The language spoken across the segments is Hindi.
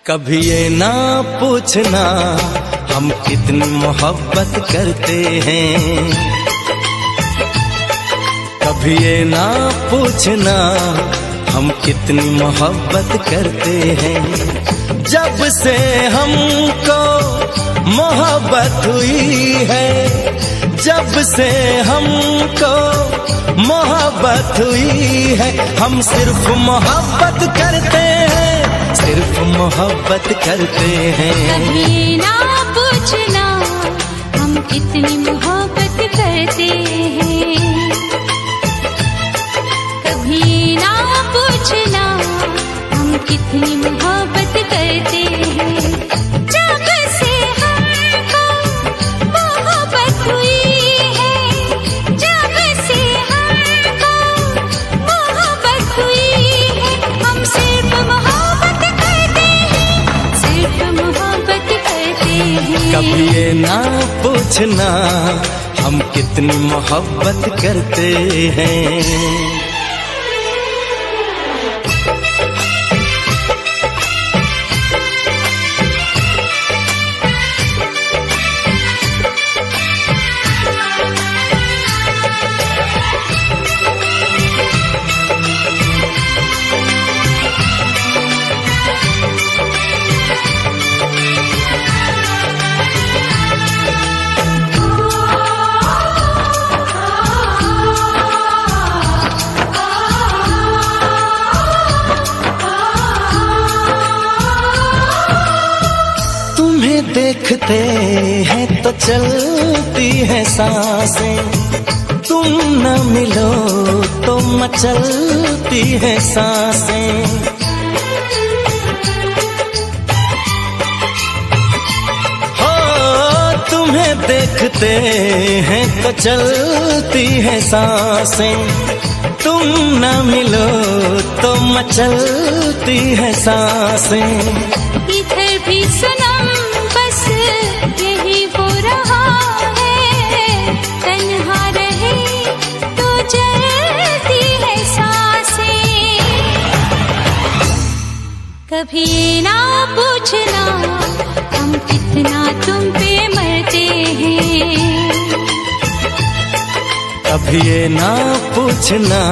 कभी ये ना पूछना हम कितनी मोहब्बत करते हैं, कभी ये ना पूछना हम कितनी मोहब्बत करते हैं। जब से हमको मोहब्बत हुई है, जब से हमको मोहब्बत हुई है, हम सिर्फ मोहब्बत करते हैं, सिर्फ मोहब्बत करते हैं। कभी ना पूछना हम कितनी मोहब्बत करते हैं, कभी ना पूछना हम कितनी मोहब्बत करते हैं। जब से हमको मोहब्बत हुई है, जब से हमको मोहब्बत हुई है, हम सिर्फ मोहब्बत करते हैं, सिर्फ मोहब्बत करते हैं। कभी ये ना पूछना हम कितनी मोहब्बत करते हैं। देखते हैं तो चलती है सांसें, तुम न मिलो तो मचलती है सांसें। हो तुम्हें देखते हैं तो चलती है सांसें, तुम न मिलो तो मचलती है सांसें। इधर भी सनम बस यही हो रहा है, तन्हा रहे तो जलती है सांसें। कभी ना पूछना हम कितना तुम पे मरते हैं, कभी ये ना पूछना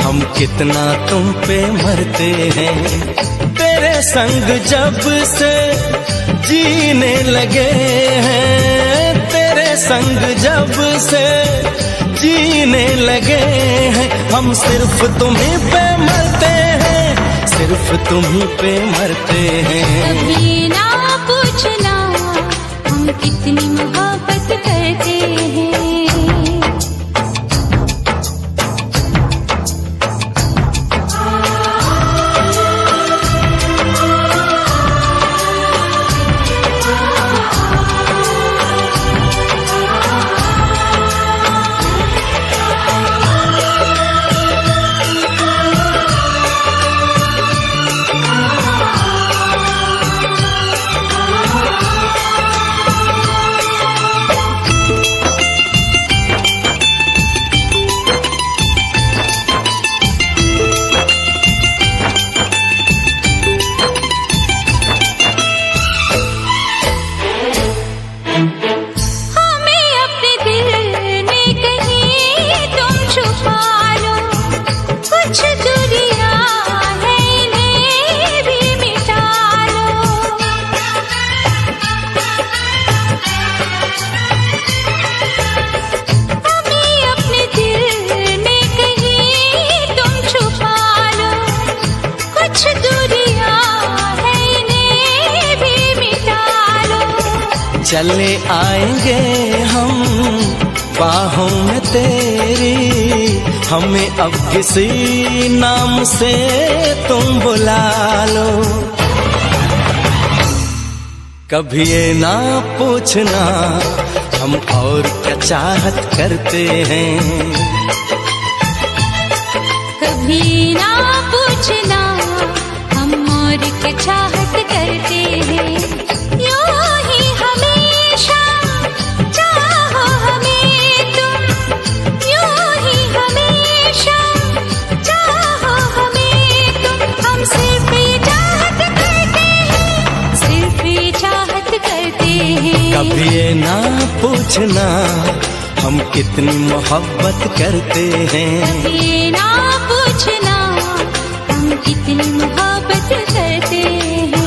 हम कितना तुम पे मरते हैं। तेरे संग जब से जीने लगे हैं, तेरे संग जब से जीने लगे हैं, हम सिर्फ तुम्हीं पे मरते हैं, सिर्फ तुम्हीं पे मरते हैं। कभी ना पूछना हम कितनी मोहब्बत करते हैं। चले आएंगे हम बाहों में तेरी, हमें अब किसी नाम से तुम बुला लो। कभी ये ना पूछना हम और क्या चाहत करते हैं, कभी ना पूछना हम और क्या चाहत करते हैं। यूं ही हमेशा चाहो हमें तुम, यूं ही हमेशा चाहो हमें तुम, हम सिर्फ ये चाहत करते हैं, पूछना हम कितनी मोहब्बत करते हैं। ये ना पूछना हम कितनी मोहब्बत करते हैं।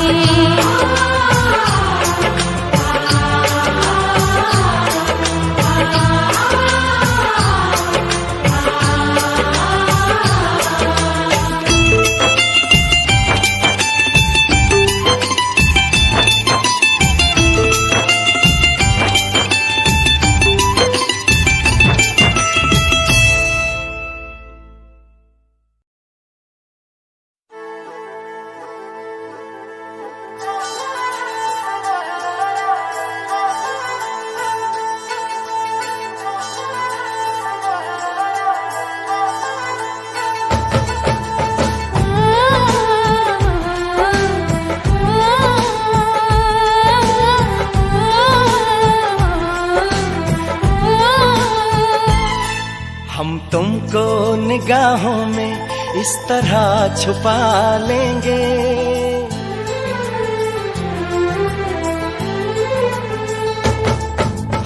हम तुमको निगाहों में इस तरह छुपा लेंगे,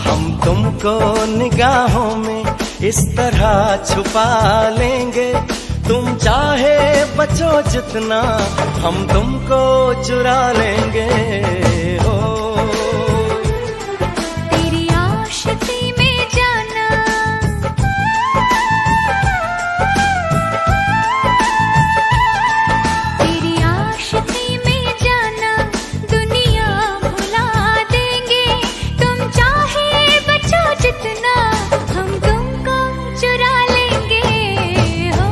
हम तुमको निगाहों में इस तरह छुपा लेंगे। तुम चाहे बचो जितना हम तुमको चुरा लेंगे। हो तेरी आशिकी में जाना, तेरी आशिकी में जाना दुनिया भुला देंगे। तुम चाहे बचो जितना हम तुमको चुरा लेंगे। हो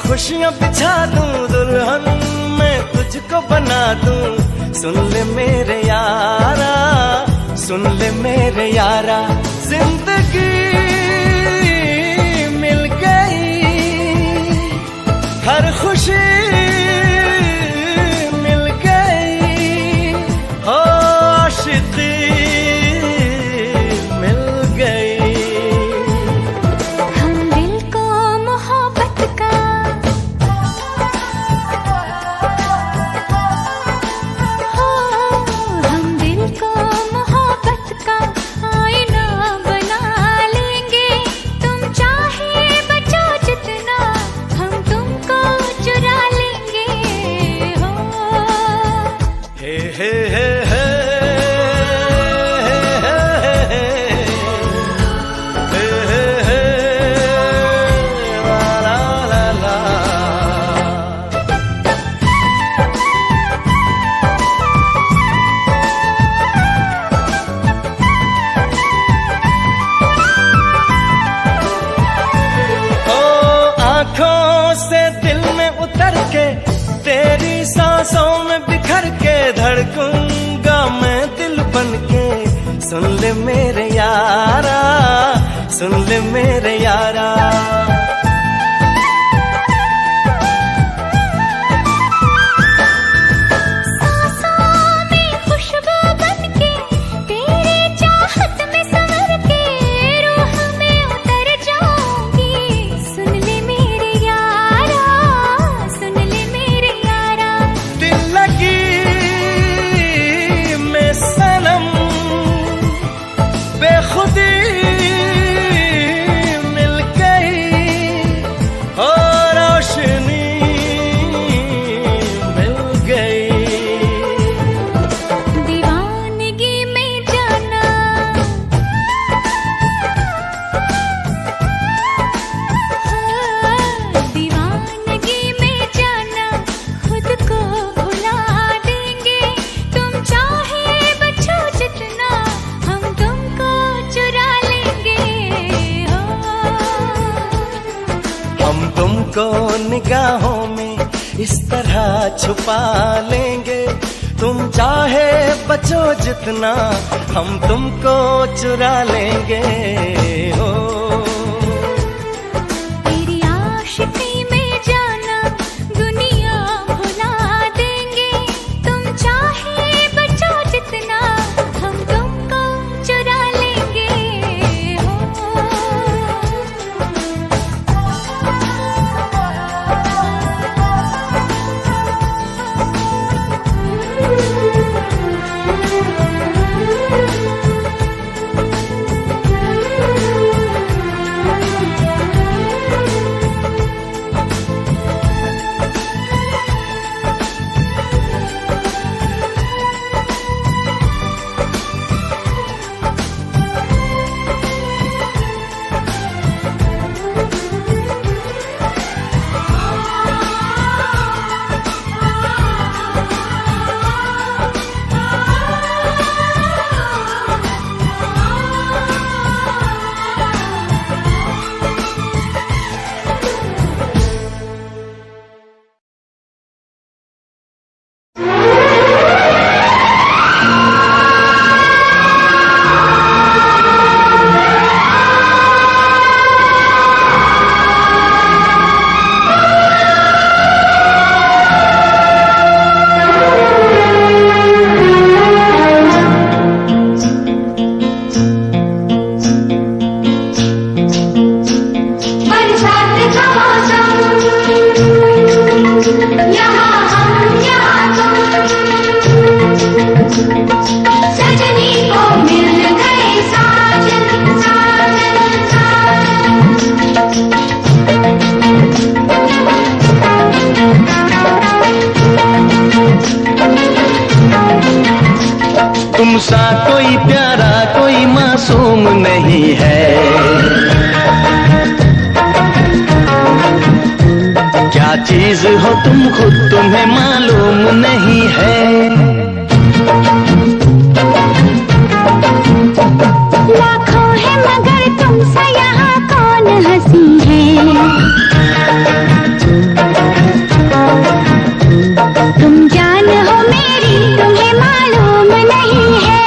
खुशियाँ बिछा दूं, दुल्हन मैं तुझको बना दूं। सुन ले मेरे यारा, सुन ले मेरे यारा, जिंदगी मिल गई, हर खुशी मिल गई। हो आशिकी मिल गई। हम दिल को मोहब्बत का, हो हम दिल को मोहब्बत का आईना बना लेंगे। तुम चाहे बचो जितना हम तुमको चुरा लेंगे। हो हे हे हे हे तेरी सांसों में बिखर के धड़कूंगा मैं दिल बनके। सुन ले मेरे यारा, सुन ले मेरे यारा। बेखुदी मिल गई, निगाहों में इस तरह छुपा लेंगे। तुम चाहे बचो जितना, हम तुमको चुरा लेंगे। हो तेरी आशिकी में जाना दुनिया भुला देंगे। तुम चाहे बचो जितना, हम तुमको चुरा लेंगे। तुमसा कोई प्यारा कोई मासूम नहीं है। क्या चीज हो तुम खुद तुम्हें मालूम नहीं है। लाखों है मगर तुमसे यहाँ कौन हंसी है। तुम जान हो मेरी तुम्हें मालूम नहीं है।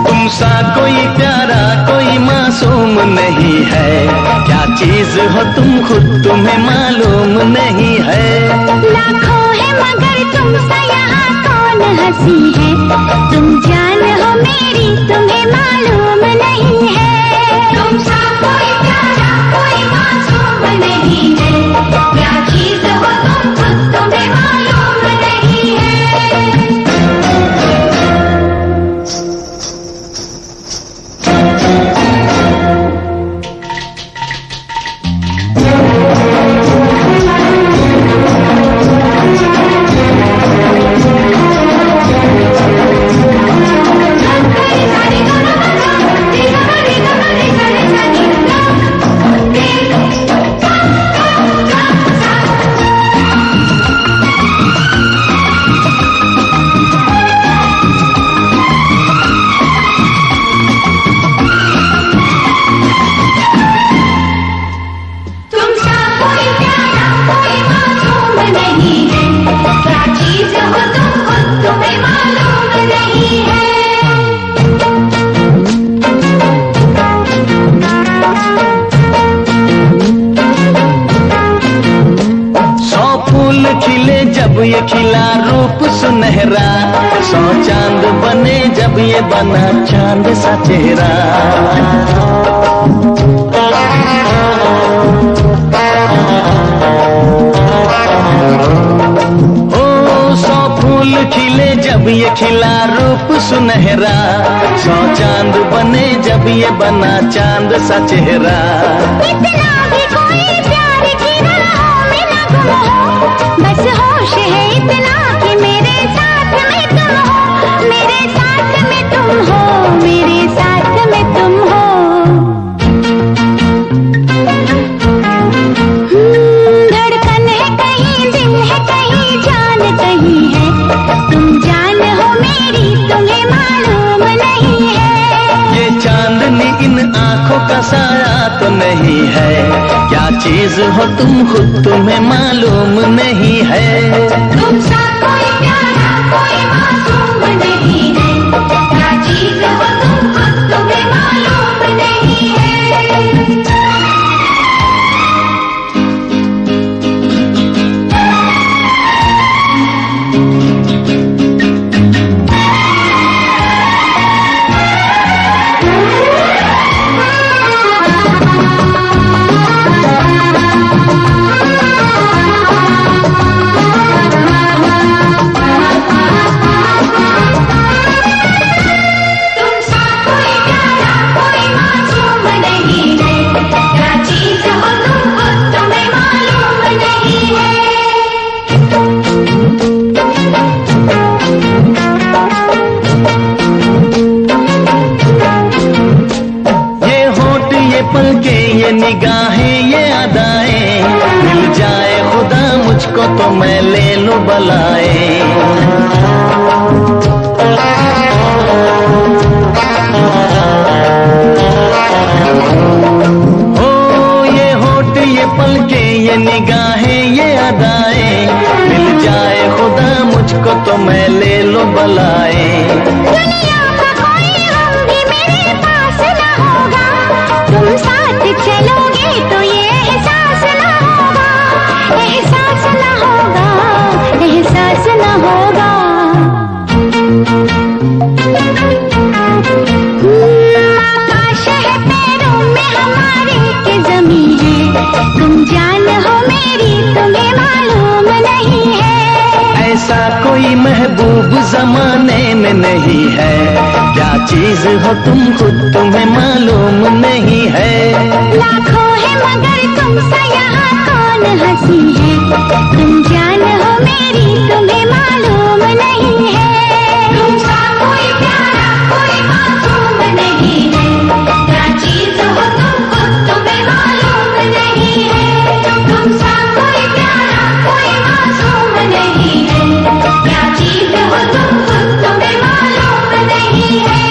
तुमसा कोई प्यारा कोई मासूम नहीं है। क्या चीज हो तुम खुद तुम्हें मालूम नहीं है। लाखों है मगर तुमसे यहाँ कौन हंसी है। तुम जान हो मेरी तुम्हें मालूम नहीं है। तुमसा कोई प्यारा कोई मासूम नहीं है। क्या चीज हो तुम खुद तुम्हें मालूम नहीं है। जब ये खिला रूप सुनहरा, 100 चांद बने जब ये बना चांद सा चेहरा। ओ 100 फूल खिले जब ये खिला रूप सुनहरा, 100 चांद बने जब ये बना चांद सा चेहरा। इतना भी कोई प्यार की राहों में न गुम हो, बस होश है इतना कि मेरे साथ में तुम हो, मेरे साथ में तुम हो, मेरे साथ में तुम हो। धड़कन है कहीं, दिल है कहीं, जान कहीं है। तुम जान हो मेरी तुम्हें मालूम नहीं है। ये चांदनी इन आँखों का साया चीज हो तुम खुद तुम्हें मालूम नहीं है। तुमसा कोई प्यारा कोई मासूम नहीं है, क्या चीज हो तुम खुद तुम्हें मालूम नहीं है। ये निगाहें ये अदाएं, मिल जाए खुदा मुझको तो मैं ले लूं बलाए। ओ ये होठ ये पलके ये निगाहें ये अदाएं, मिल जाए खुदा मुझको तो मैं ले लूं बलाए। दुनिया का कोई गम भी मेरे पास न होगा, तुम साथ चलोगे तो ये एहसास न होगा, एहसास न होगा, एहसास न होगा। आकाश है पैरों में हमारे के ज़मीं है, तुम जान हो मेरी तुम्हें मालूम नहीं है। ऐसा कोई महबूब जमाने में नहीं है, क्या चीज हो तुम खुद तुम्हें मालूम नहीं है। लाखों है मगर तुमसा यहाँ कौन हंसी है, तुम जान हो मेरी तुम्हें मालूम नहीं है। तुमसा कोई प्यारा कोई मासूम नहीं है, क्या चीज हो तुम खुद तुम्हें मालूम नहीं है। तुमसा कोई प्यारा कोई मासूम नहीं है, क्या चीज हो तुम खुद तुम्हें मालूम नहीं है।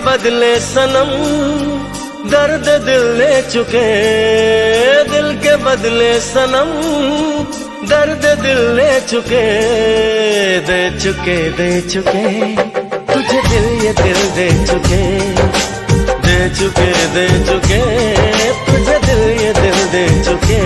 बदले सनम दर्द दिल ले चुके, दिल के बदले सनम दर्द दिल ले चुके, दे चुके दे चुके तुझे दिल ये दिल दे चुके, दे चुके दे चुके तुझे दिल ये दिल दे चुके।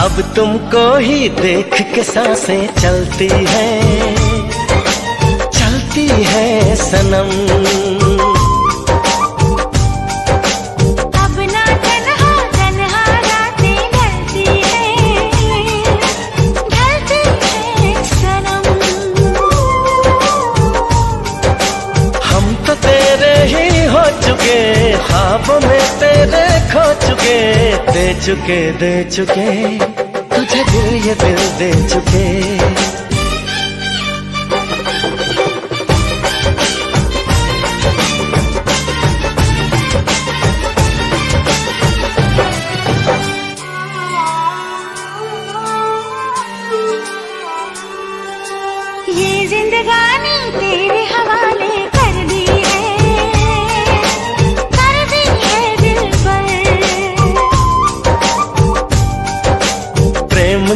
अब तुमको ही देख के सांसें चलती है सनम। अब ना तन्हा तन्हा रातें ढलती है सनम। हम तो तेरे ही हो चुके, ख्वाबों में तेरे खो चुके, दे चुके दे चुके तुझे दिल ये दिल दे चुके।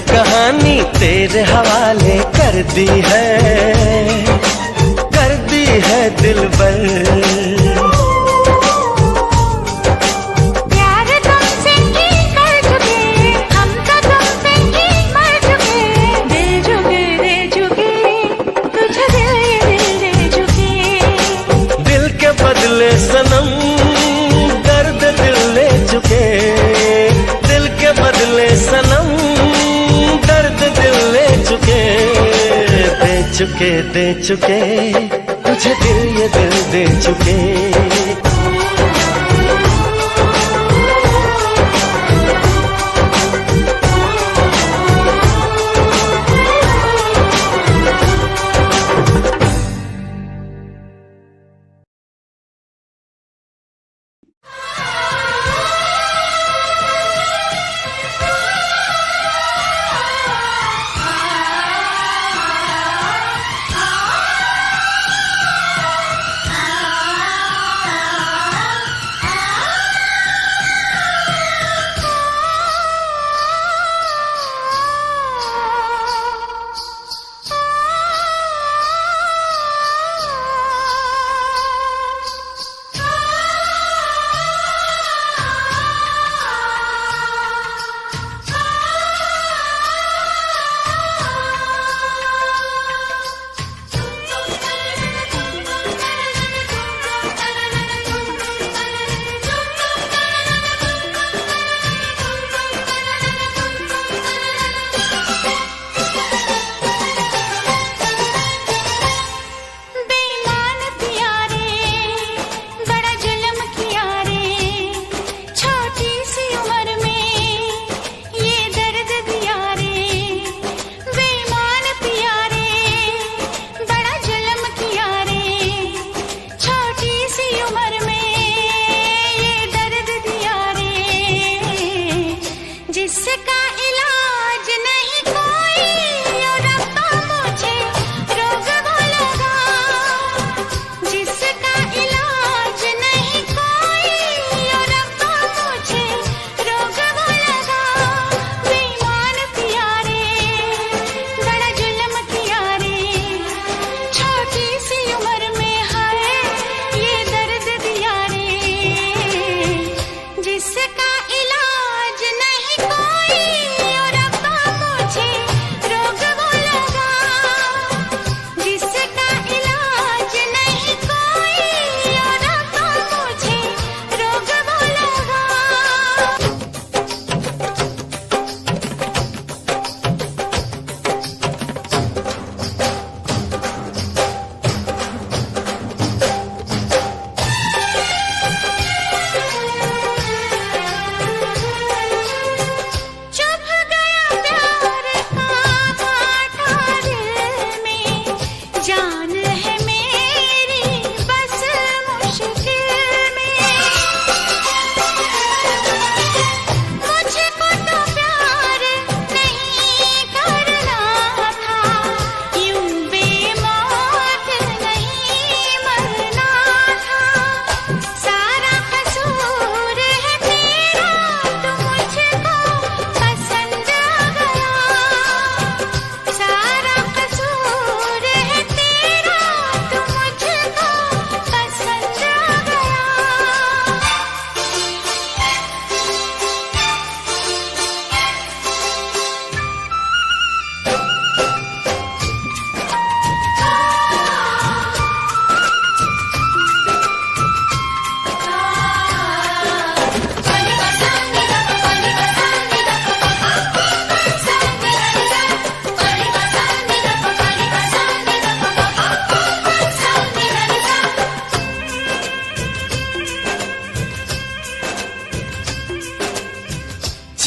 कहानी तेरे हवाले कर दी है दिलबर। प्यार तुमसे ही कर चुके, हम तो तुमसे ही मर चुके। दिल झुके दे चुके, तुझे दिल दे चुके। दिल के बदले सनम दर्द दिल ले चुके। दिल के बदले सनम दर्द दिल ले चुके। दे चुके तुझे दिल ये दिल दे चुके।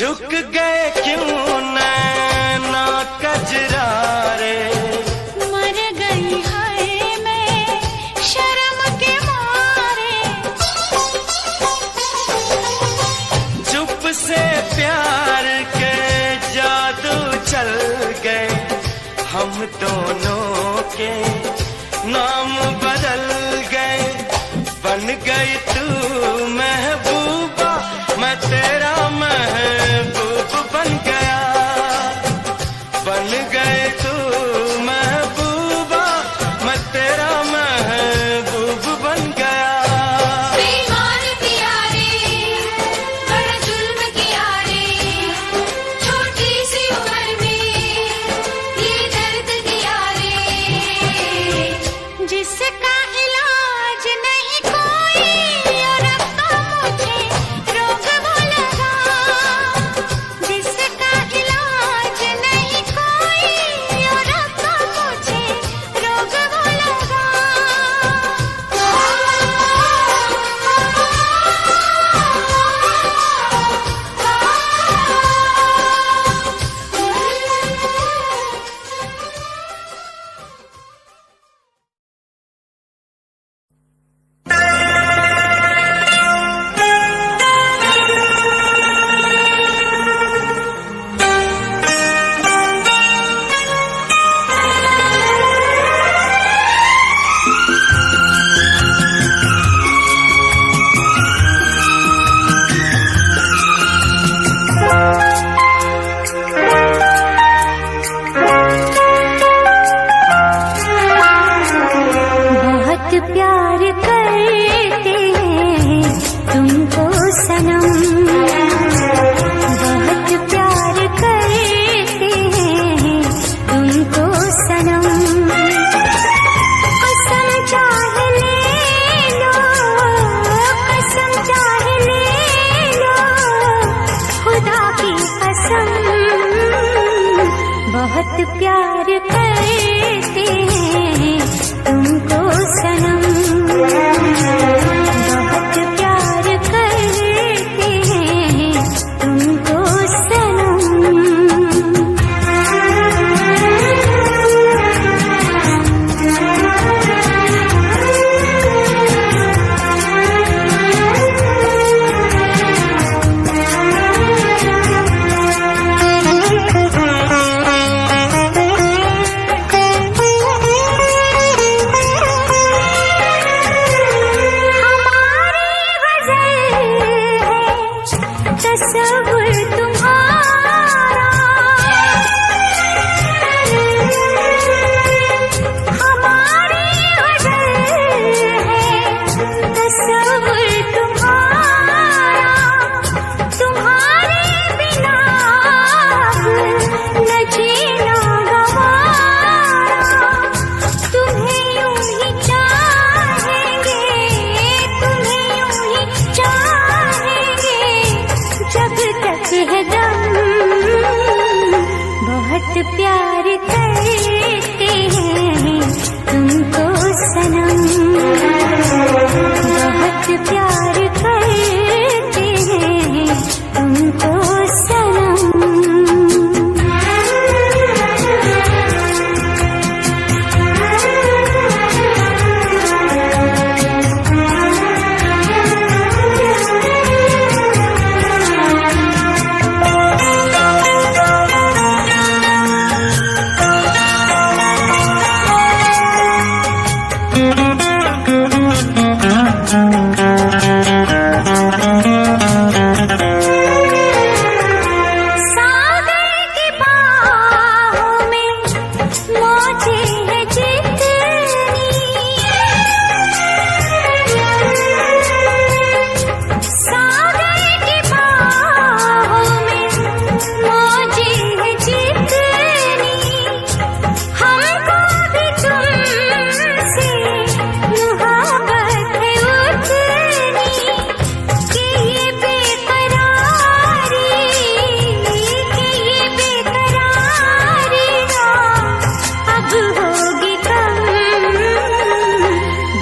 झुक गए क्यों नैना कजरा रे, मर गई हाय मैं शर्म के मारे। चुप से प्यार के जादू चल गए, हम दोनों के नाम बदल गए। बन गई तू महबूबा, मैं तेरा महबूब बन गया। बहुत प्यार करते हैं तुमको सनम, बहुत प्यार करते हैं तुमको सनम। तस्वुर तुम्हारा हमारी वजह है, तस्वुर तुम्हारा, तुम्हारे बिना न जीना गवारा, तुम्हें यूं ही चाहेंगे, तुम्हें यूं ही चाहेंगे जब तक है दम। बहुत प्यार करते हैं तुमको सनम, बहुत प्यार करते हैं तुमको सनम।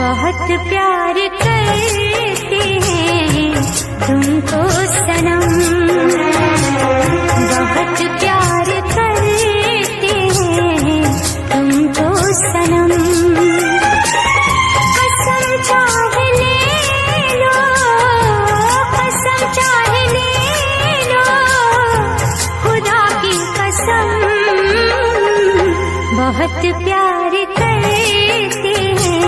बहुत प्यार करते हैं तुमको सनम, बहुत प्यार करते हैं तुमको सनम। कसम चाहे ले लो, कसम चाहे ले लो, खुदा की कसम, बहुत प्यार करते हैं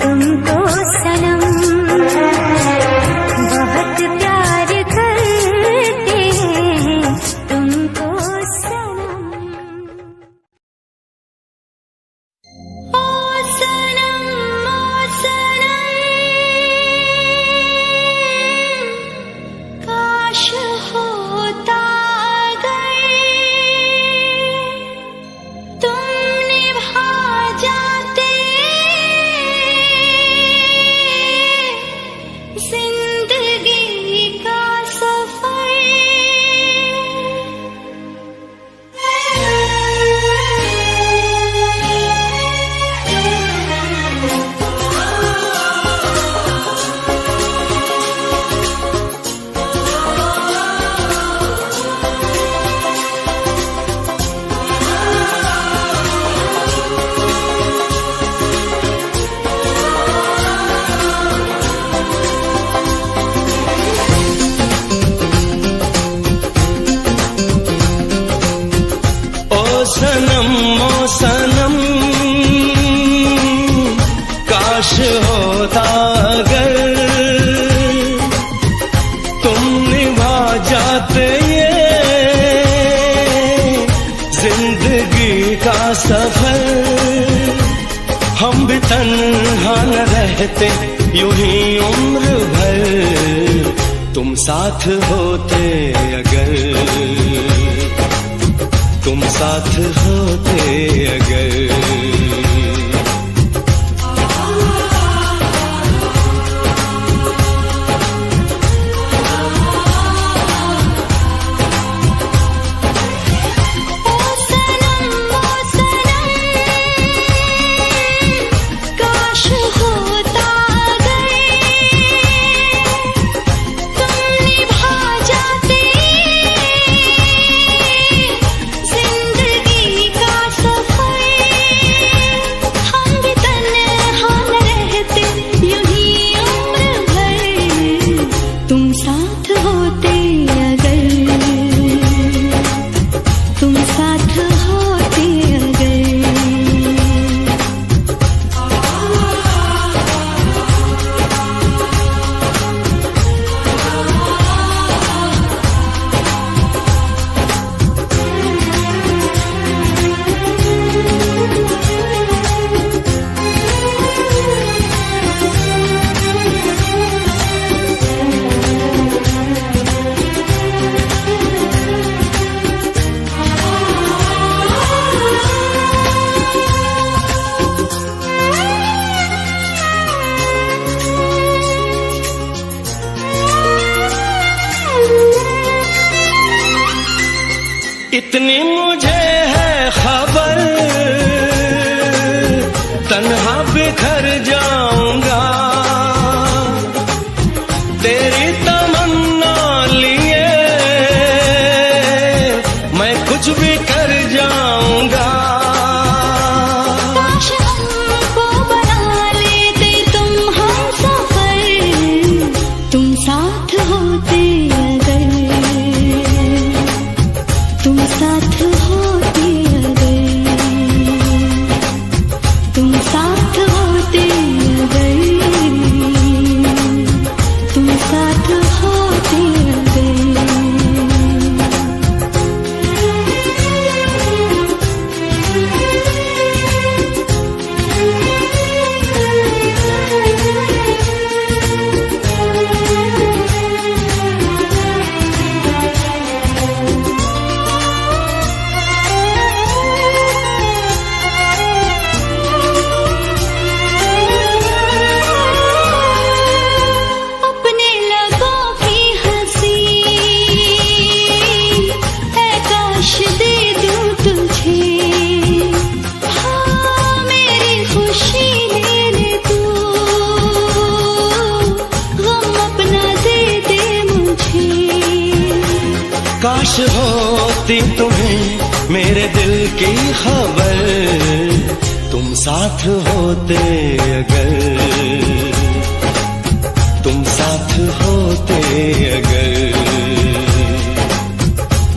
तुमको सनम, बहुत प्यार करते हैं तुमको सनम। ओ सनम, ओ सनम, काश होता अगर तुम निभा जाते जिंदगी का सफर। ओ सनम काश होता अगर तुम निभा जाते ये जिंदगी का सफर। हम भी तन्हा न रहते यूं ही उम्र भर, तुम साथ होते अगर, तुम साथ होते अगर। ओ सनम, इतनी मुझे है खबर, तन्हा बिखर जाऊंगा तेरी तमन्ना लिए, मैं कुछ भी कर जाऊंगा। काश हमको बना लेते तुम हमसफर, तुम साथ होते अगर, तुम साथ होते अगर, तुम साथ होते अगर, तुम साथ होते अगर। अपने लबों की हंसी ऐ काश दे दूं तुझे, हाँ मेरी खुशी ले ले तू, गम अपना दे दे मुझे। काश होती तुम्हें मेरे दिल की खबर, तुम साथ होते अगर, तुम साथ होते अगर,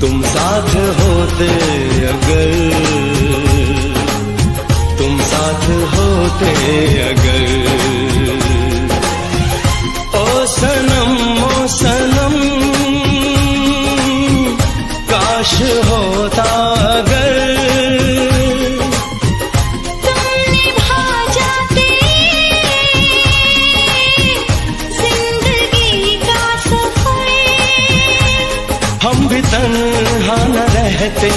तुम साथ होते अगर, तुम साथ होते अगर। ओ सनम काश होता अगर, तुम निभा जाते जिंदगी का सफर, हम भी तन्हा न रहते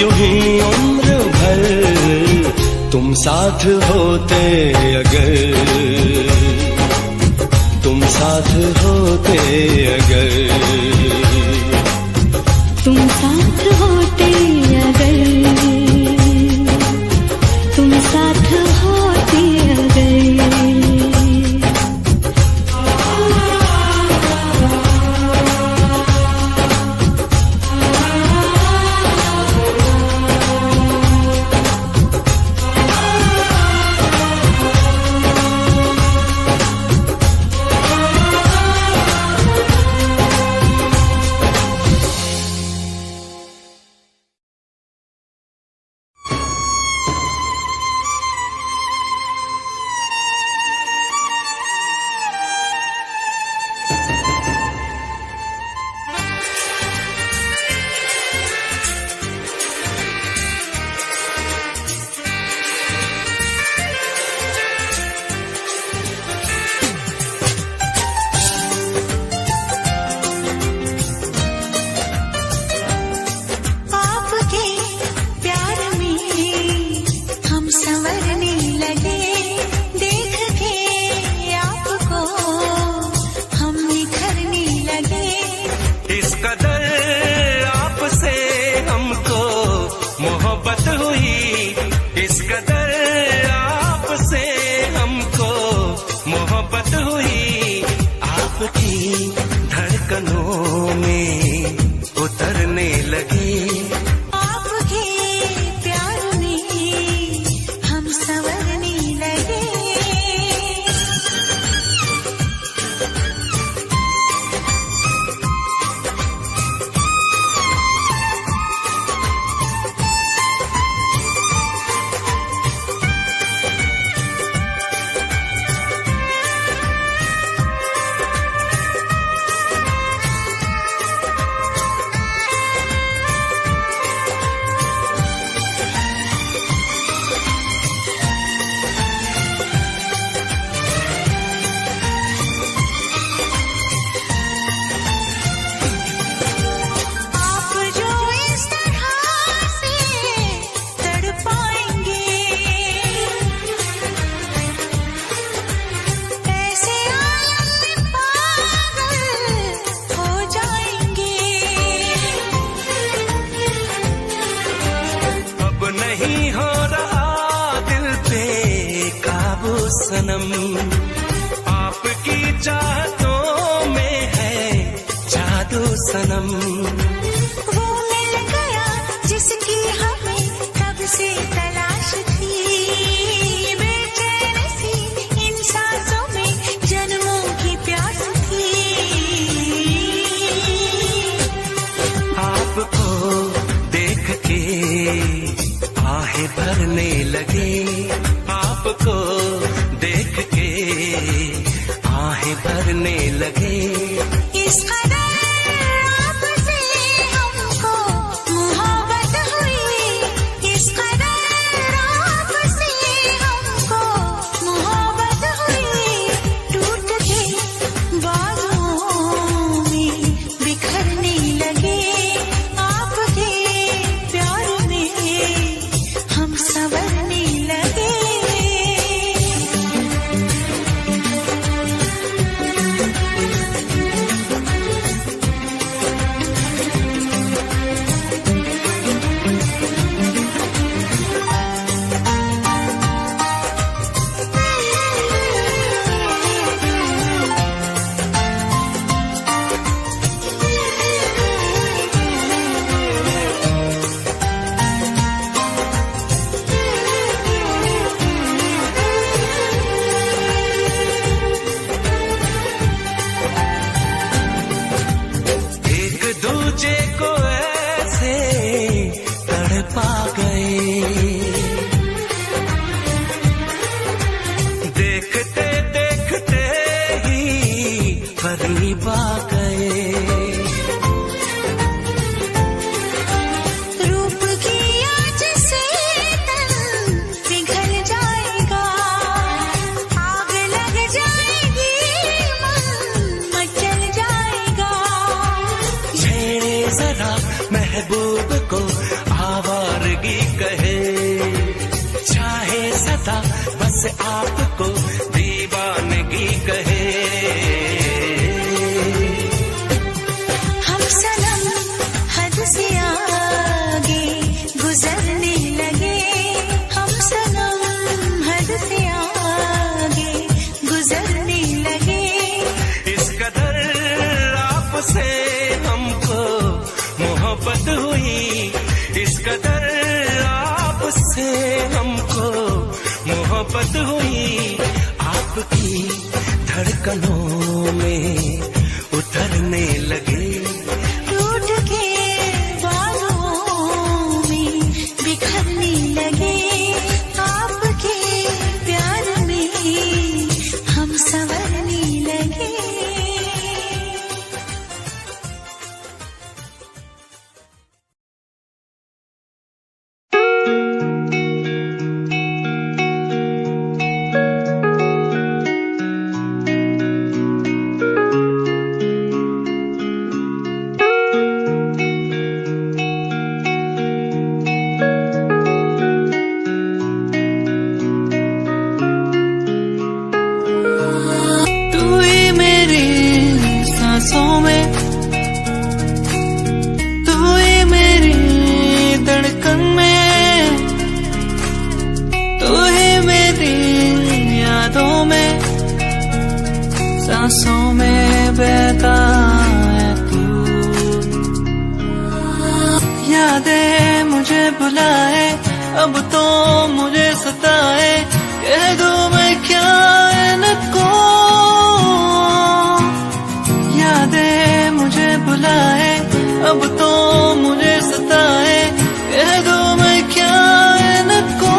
यूं ही उम्र भर, तुम साथ होते अगर, तुम साथ होते अगर, तुम साथ होते अगर, तुम साथ होते अगर। आपके प्यार में हम संवरने लगे, देख के आपको हम निखरने लगे। इस कदर आपसे हमको मोहब्बत हुई, इस कदर आपसे हमको मोहब्बत हुई, आपकी धड़कनों में उतरने लगी। आपके प्यार में हम संवरने लगे। सनम, आपकी चाहतों में है जादू सनम। वो मिल गया जिसकी हमें कब से तलाश थी, बेचैन सी इन सांसों में जन्मों की प्यास थी। आपको देख के आहें भरने लगे, आपको देख के आहें भरने लगे। इस कदर आपसे हमको मोहब्बत हुई, इस कदर आपसे हमको मोहब्बत हुई। टूट के बाजुओं में बिखरने लगे, आपके प्यार में हम संवरने लगे। एक दूजे को ऐसे तड़पा गए, देखते देखते ही करीब आ गए। रूप की आँच से तन पिघल जाएगा, आग लग जाएगी, मन मचल जाएगा। छेड़े जरा महबूब को आवारगी कहे, चाहे सदा बस आपको दीवानगी कहे। हम सनम हद से आगे गुजरने लगे, हम सनम हद से आगे गुजरने लगे। इस कदर आपसे हमको मोहब्बत हुई, इस कदर आपसे हमको मोहब्बत हुई। आपकी धड़कनों में उतरने लगे, टूट के बाजुओं में बिखरने लगे, आपके प्यार में हम संवरने लगे। तू ही मेरी सांसों में, तू ही मेरी धड़कन में, तू ही मेरी यादों में, सांसों में बहता है तू। यादें मुझे बुलाए, अब तो मुझे सताए, कह दूं मैं क्या इनको। यादें मुझे बुलाए, अब तो मुझे सताए, कह दूं मैं क्या इनको।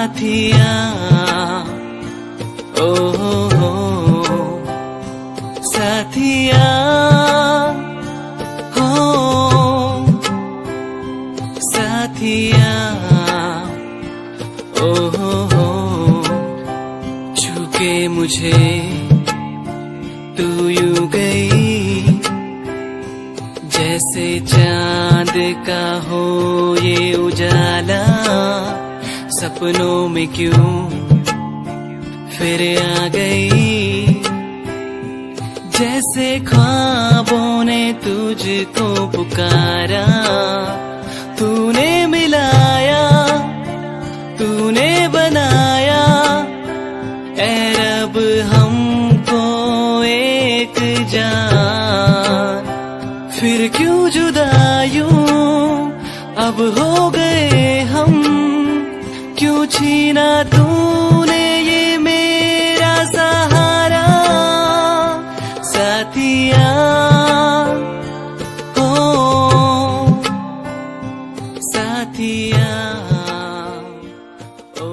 साथिया ओ हो साथिया हो साथिया ओ हो छूके मुझे तू यूं गई जैसे चांद का हो ये उजाला सपनों में क्यों फिर आ गई जैसे ख्वाबों ने तुझको पुकारा तूने मिलाया तूने बनाया ऐ रब हमको एक जान फिर क्यों जुदा यूं अब हो गए हम क्यों छीना तूने ये मेरा सहारा साथिया हो साथिया ओ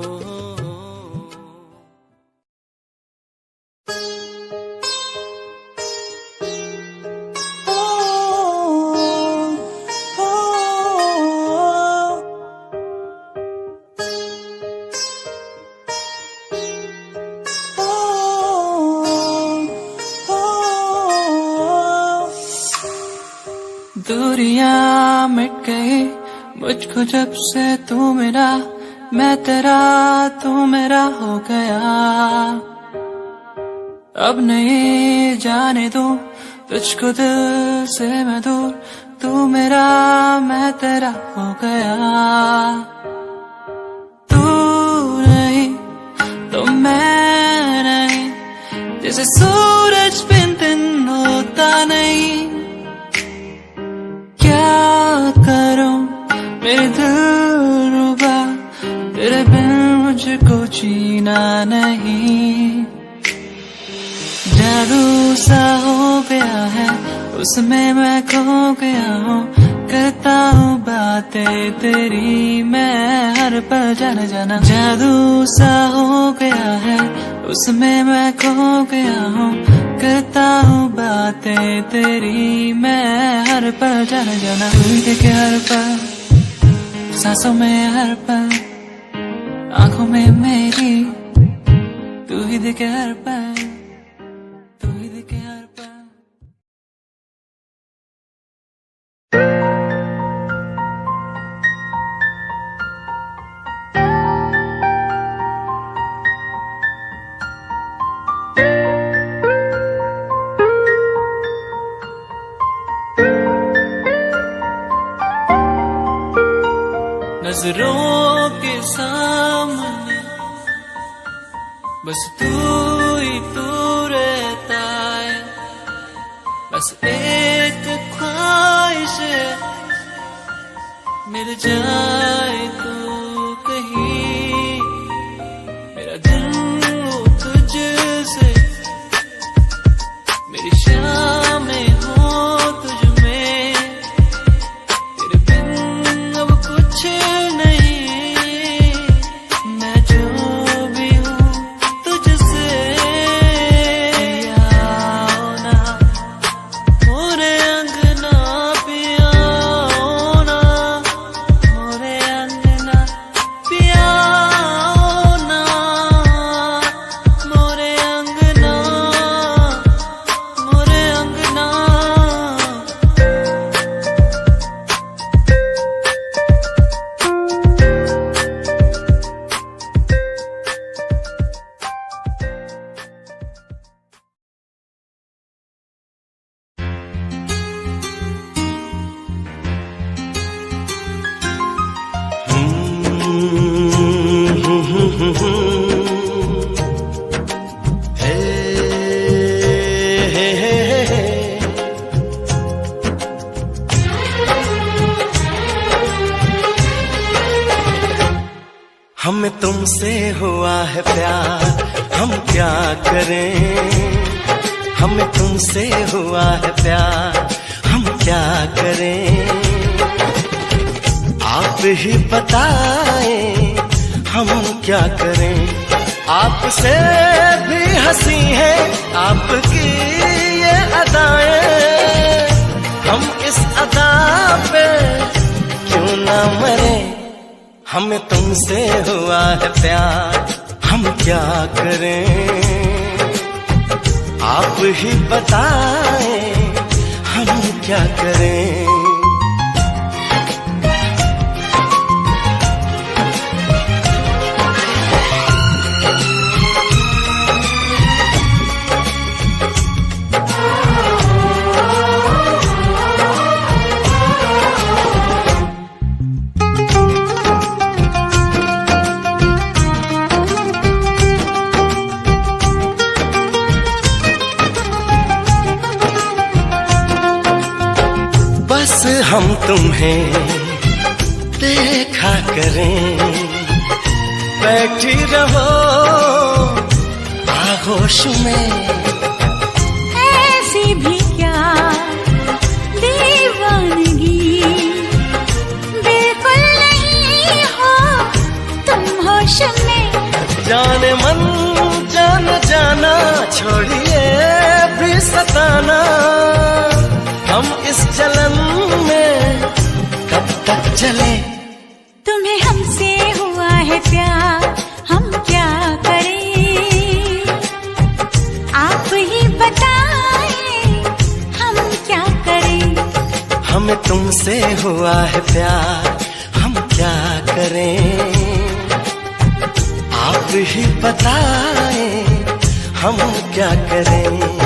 दूरियां मिट गई मुझको जब से तू मिला मैं तेरा तू मेरा हो गया अब नहीं जाने दूं तुझको दिल से मैं दूर तू मेरा मैं तेरा हो गया तू नहीं तो मैं नहीं जैसे सूरज बिन दिन होता नहीं करूं मेरे दिल रुबा तेरे बिन मुझको जीना नहीं जादू सा हो गया है उसमें मैं खो गया हूँ करता हूँ बातें तेरी मैं हर पल जाना जाना जादू सा हो गया है उसमें मैं खो गया हूँ करता हूँ बातें तेरी मैं हर पल जाना जाना तू ही देखे हर पल सांसों में हर पल आंखों में मेरी तू ही देखे हर पल तू ही देखे हर पल नजरों के सामने बस तू ही तू रहता है बस एक ख्वाहिश है मिल जाए तू कहीं मेरा दिल हो तुझसे मेरी शामें हो तुझ में तेरे बिन अब कुछ हमें तुमसे हुआ है प्यार हम क्या करें हमें तुमसे हुआ है प्यार हम क्या करें आप ही बताएं हम क्या करें। आपसे भी हंसी है आपकी ये अदाएं, हम इस अदा पे क्यों ना मरे। हमें तुमसे हुआ है प्यार, हम क्या करें। आप ही बताएं हम क्या करें। बस हम तुम्हें देखा करें, बैठी रहो आगोश में। ऐसी भी क्या दीवानगी, बिल्कुल नहीं हो तुम होश में। जाने मन जान जाना, छोड़िए भी सताना। हम इस जलन में कब तक चले। तुम्हें हमसे हुआ है प्यार, हम क्या करें। आप ही बताएं हम क्या करें। हमें तुमसे हुआ है प्यार, हम क्या करें। आप ही बताएं हम क्या करें।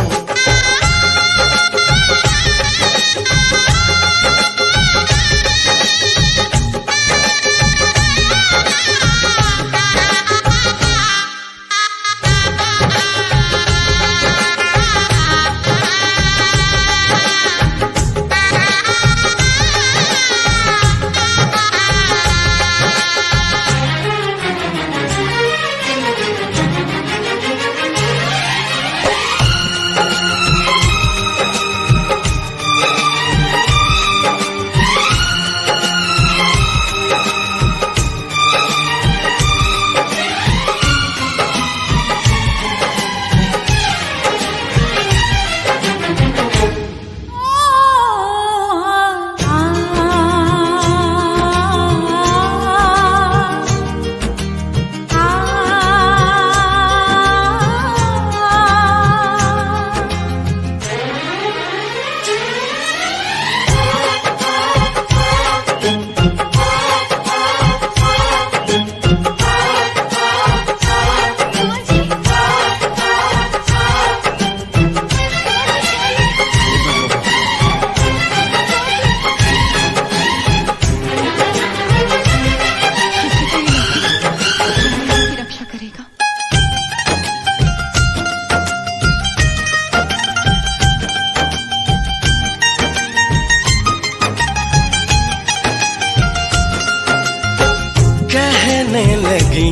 कहने लगी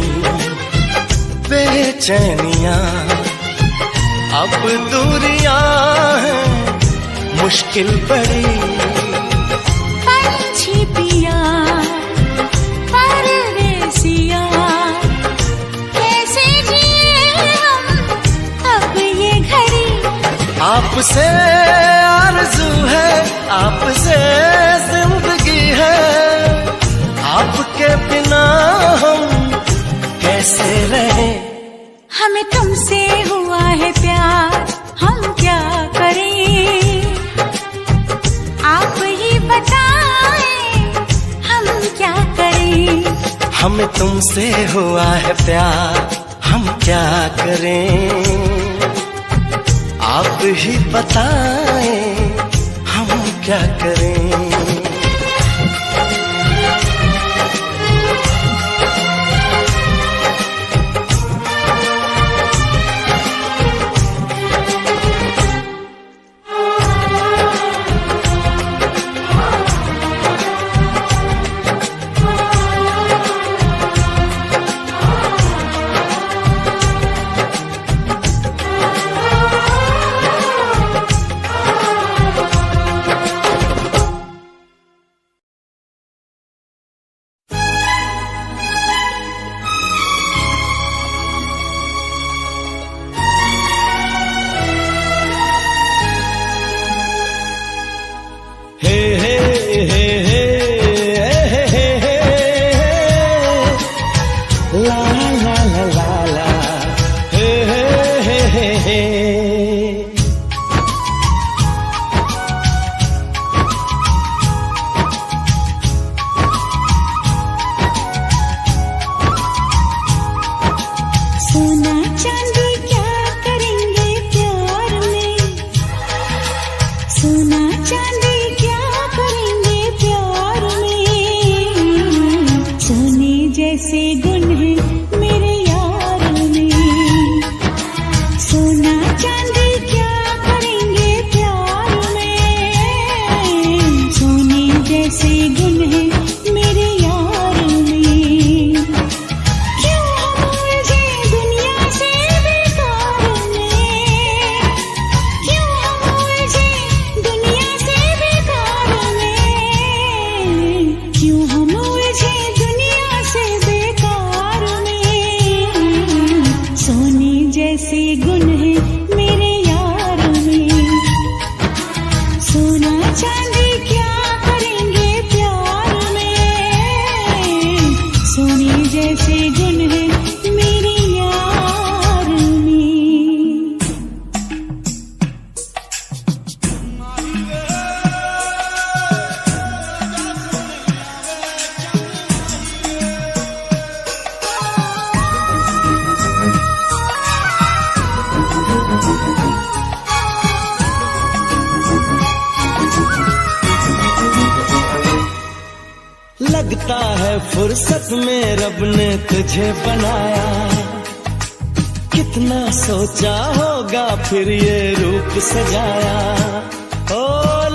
बेचैनियां, अब दूरियां हैं मुश्किल बड़ी। पंछी पिया परदेसिया, कैसे जिए हम अब ये घड़ी। आपसे आरज़ू है, आपसे जिंदगी है, आपके बिना हम कैसे रहे। हमें तुमसे हुआ है प्यार, हम क्या करें। आप ही बताएं हम क्या करें। हमें तुमसे हुआ है प्यार, हम क्या करें। आप ही बताएं हम क्या करें। ला ला ला ला ला, हे हे हे हे हे। सोना चांदी क्या करेंगे प्यार में, सोना चांदी क्या करेंगे प्यार में, सोने जैसे गुण है मेरे यार में, सोना चांदी क्या करेंगे प्यार में, सोने जैसे गुण है मेरे यार में। क्यों हम उलझे दुनिया से बेकार में, क्यों हम उलझे दुनिया से बेकार में, क्यों हम उलझे दुनिया से बेकार में, सोने जैसे गुण है मेरे यार में, सोना चांदी क्या करेंगे प्यार में, सोने जैसे गुण है मेरे यार में। लगता है फुर्सत में रब ने तुझे बनाया, कितना सोचा होगा फिर ये रूप सजाया। ओ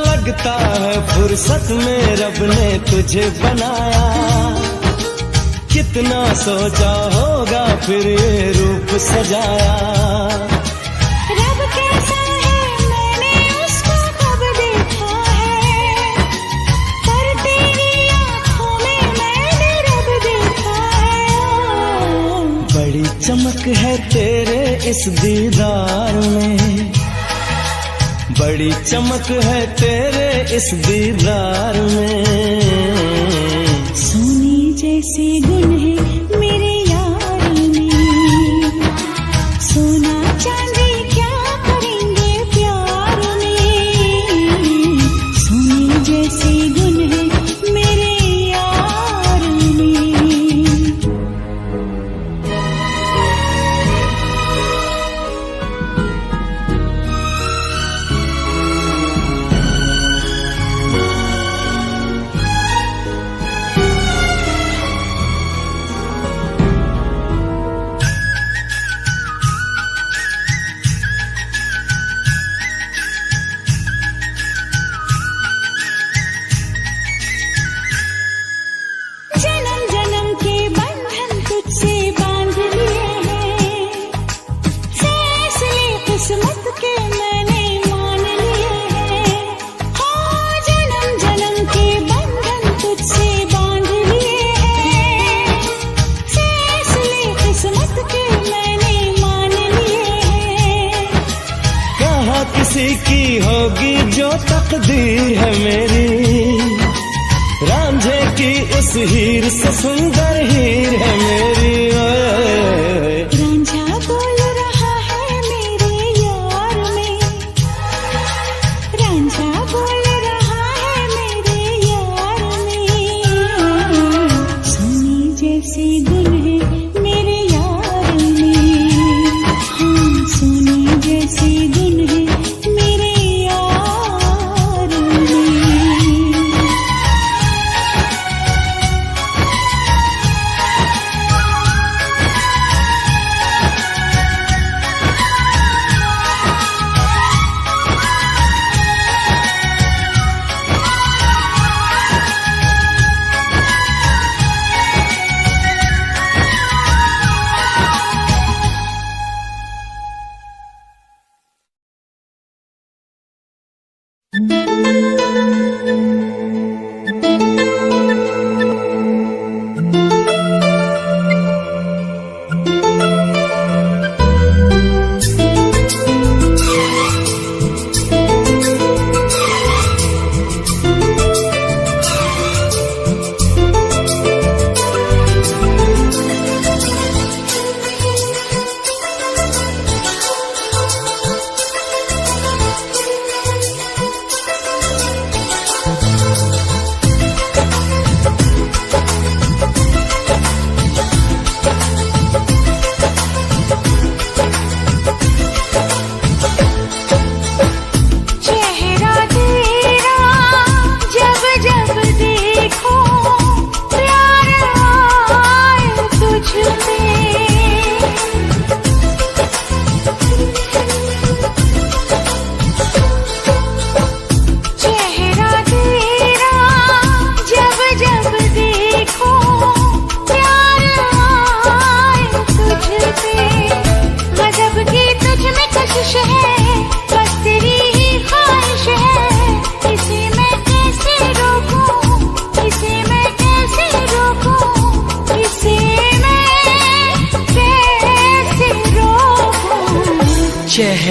लगता है फुर्सत में रब ने तुझे बनाया, कितना सोचा होगा फिर ये रूप सजाया। रब कैसा है मैंने उसको कब देखा है, पर तेरी आँखों में मैंने रब देखा है। बड़ी चमक है तेरे इस दीदार में, बड़ी चमक है तेरे इस दीदार में, सोने जैसे गुण है मेरे यार में, सोना चांदी क्या करेंगे प्यार में, सोने जैसे गुण है मेरे यार में। जन्म जन्म के बंधन तुझसे बांध लिए हैं, फैसले किस्मत के मैंने मान लिए हैं। हाँ जन्म जन्म के बंधन तुझसे बांध लिए हैं, फैसले किस्मत के मैंने मान लिए हैं। कहाँ किसी की होगी जो तकदीर है मेरी, रांझे की उस हीर से सुंदर हीर है मेरी। ओए रांझा बोल रहा है मेरे यार में, रांझा बोल रहा है मेरे यार में, सोने जैसे गुण है मेरे यार में, हाँ सोने जैसे गुण है मेरे यार में।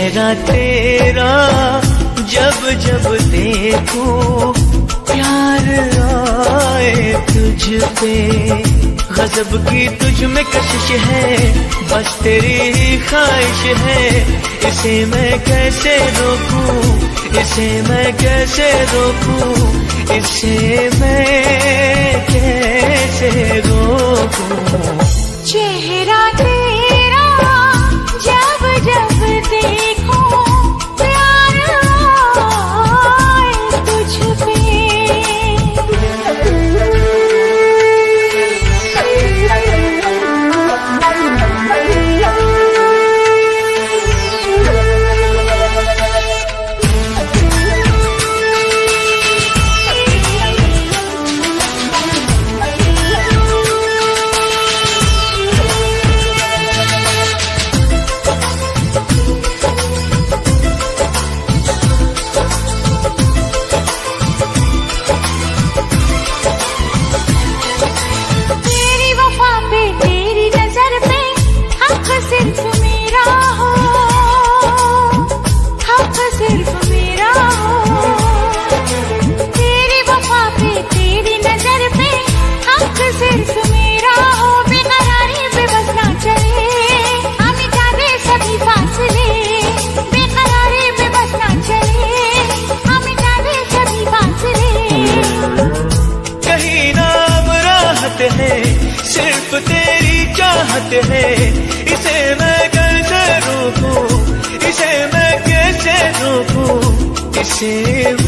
चेहरा तेरा जब जब देखूं प्यार आए तुझ पे, गजब की तुझ में कशिश है, बस तेरी ही ख्वाहिश है। इसे मैं कैसे रोकूं, इसे मैं कैसे रोकूं, इसे मैं कैसे रोकूं। चेहरा तेरा जब जब देखो प्यार आए तुझ पे। सिर्फ तेरी चाहत है, इसे मैं कैसे रोकूं, इसे मैं कैसे रोकूं, इसे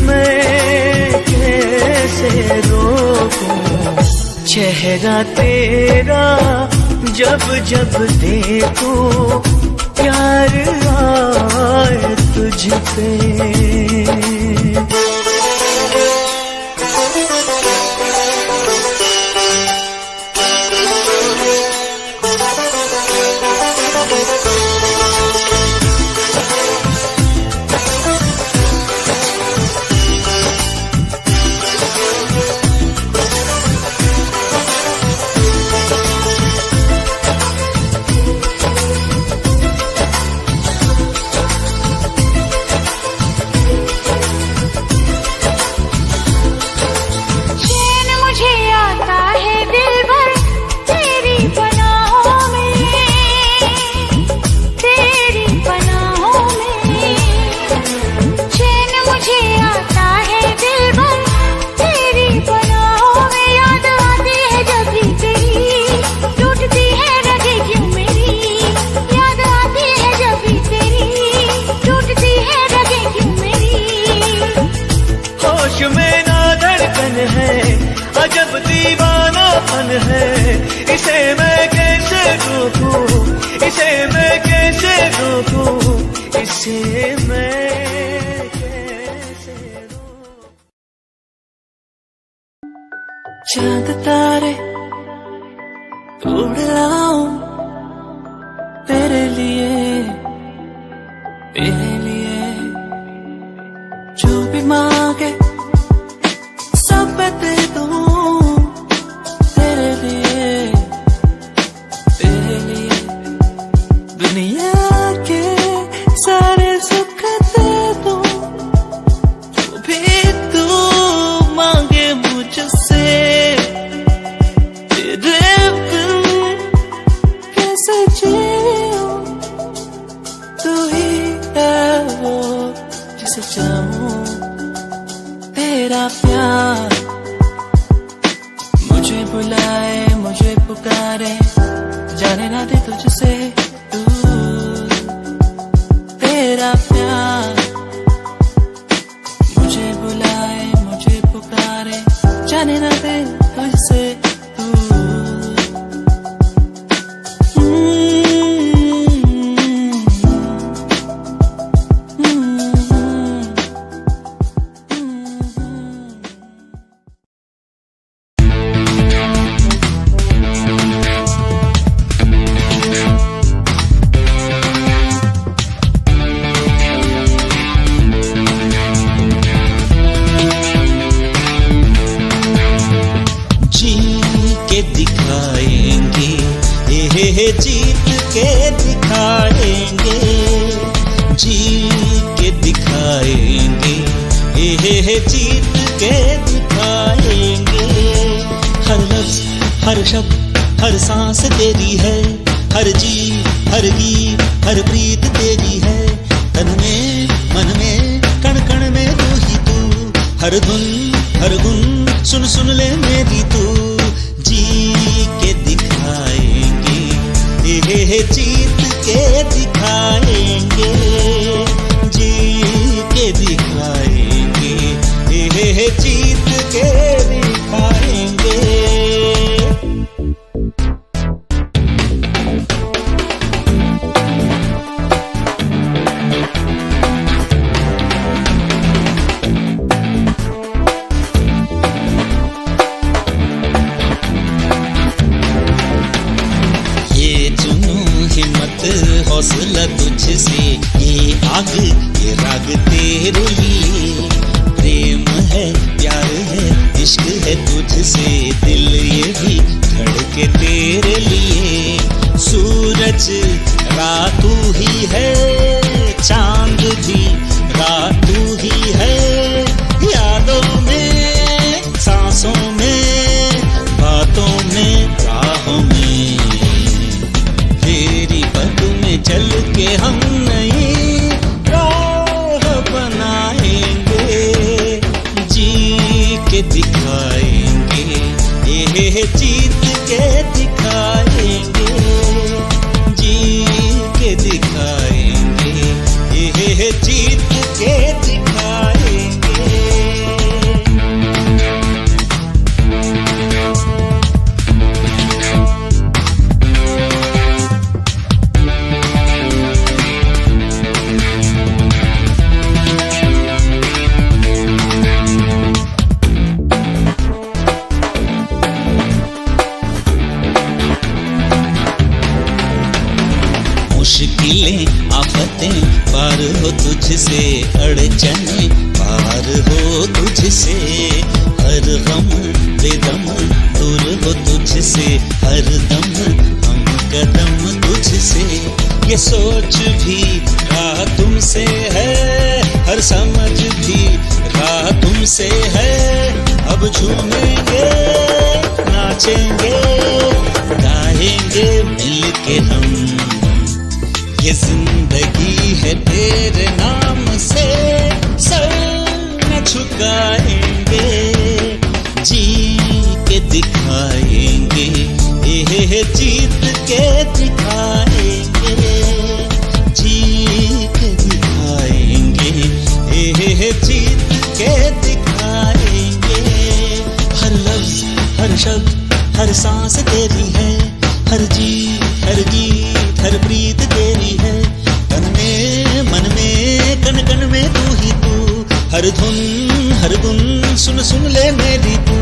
मैं कैसे रोकूं। चेहरा तेरा जब जब देखूं प्यार आए तुझ पे। अजब दीवानापन है, इसे मैं कैसे रोकूं, इसे मैं कैसे रोकूं, इसे मैं कैसे रोकूं। चांद तारे तोड़ लाऊं तेरे लिए, तेरे लिए जो भी मांगे सब मैं दे दूं, तेरे लिए, तेरे लिए दुनिया के सारे सुख दे दूं, जो भी तू मांगे मुझसे। तेरे बिन कैसे जीऊं, तू ही है वो जिसे चाहूं। तेरा प्यार मुझे बुलाए, मुझे पुकारे, जाने ना दे तुझसे दूर। तेरा प्यार मुझे बुलाए, मुझे पुकारे, जाने ना दे तुझसे दूर। जी के दिखाएंगे, हे जीत के दिखाएंगे। हर लफ्ज हर शब्द हर सांस तेरी है, हर जी हर गीत हर प्रीत तेरी है। तन में मन में कण कण में तू ही तू, हर धुन हर गुन सुन सुन ले मेरी तू। जी के दिखाएंगे, हे जीत के दिखाएंगे, जी के दिखाएंगे, हे जीत के दिखाएंगे। हौसला तुझसे, ये आग ये राग तेरे लिए। प्रेम है प्यार है इश्क है तुझसे, दिल ये भी धड़के तेरे लिए। सूरज रात तू ही है, चांद भी रात तू ही है। यादों में सांसों में बातों में राहों में, तेरी पग में चल के हम नई राह बनाएंगे। जी के दिखाएंगे, ये जीत के दिखाएंगे, जी के दिखाएंगे, ये जीत के दिखाएंगे। मुश्किलें आफतें पार हो तुझसे, अड़चने पार हो तुझसे। हर गम बेदम दूर हो तुझसे, हर दम हम कदम तुझसे। ये सोच भी राह तुमसे है, हर समझ भी राह तुमसे है। अब झूमेंगे नाचेंगे गाएंगे मिलके हम, ये जिंदगी है तेरे नाम से सर न झुकाएंगे। जी के दिखाएंगे, ये जीत के दिखाएंगे, जी के दिखाएंगे, ये जीत के दिखाएंगे। हर लफ्ज हर शब्द हर सांस तेरी है, हर जी हर गीत हर प्रीत तेरी है। तन में मन में कण कण में तू ही तू, हर धुन हर गुन सुन सुन ले मेरी तू।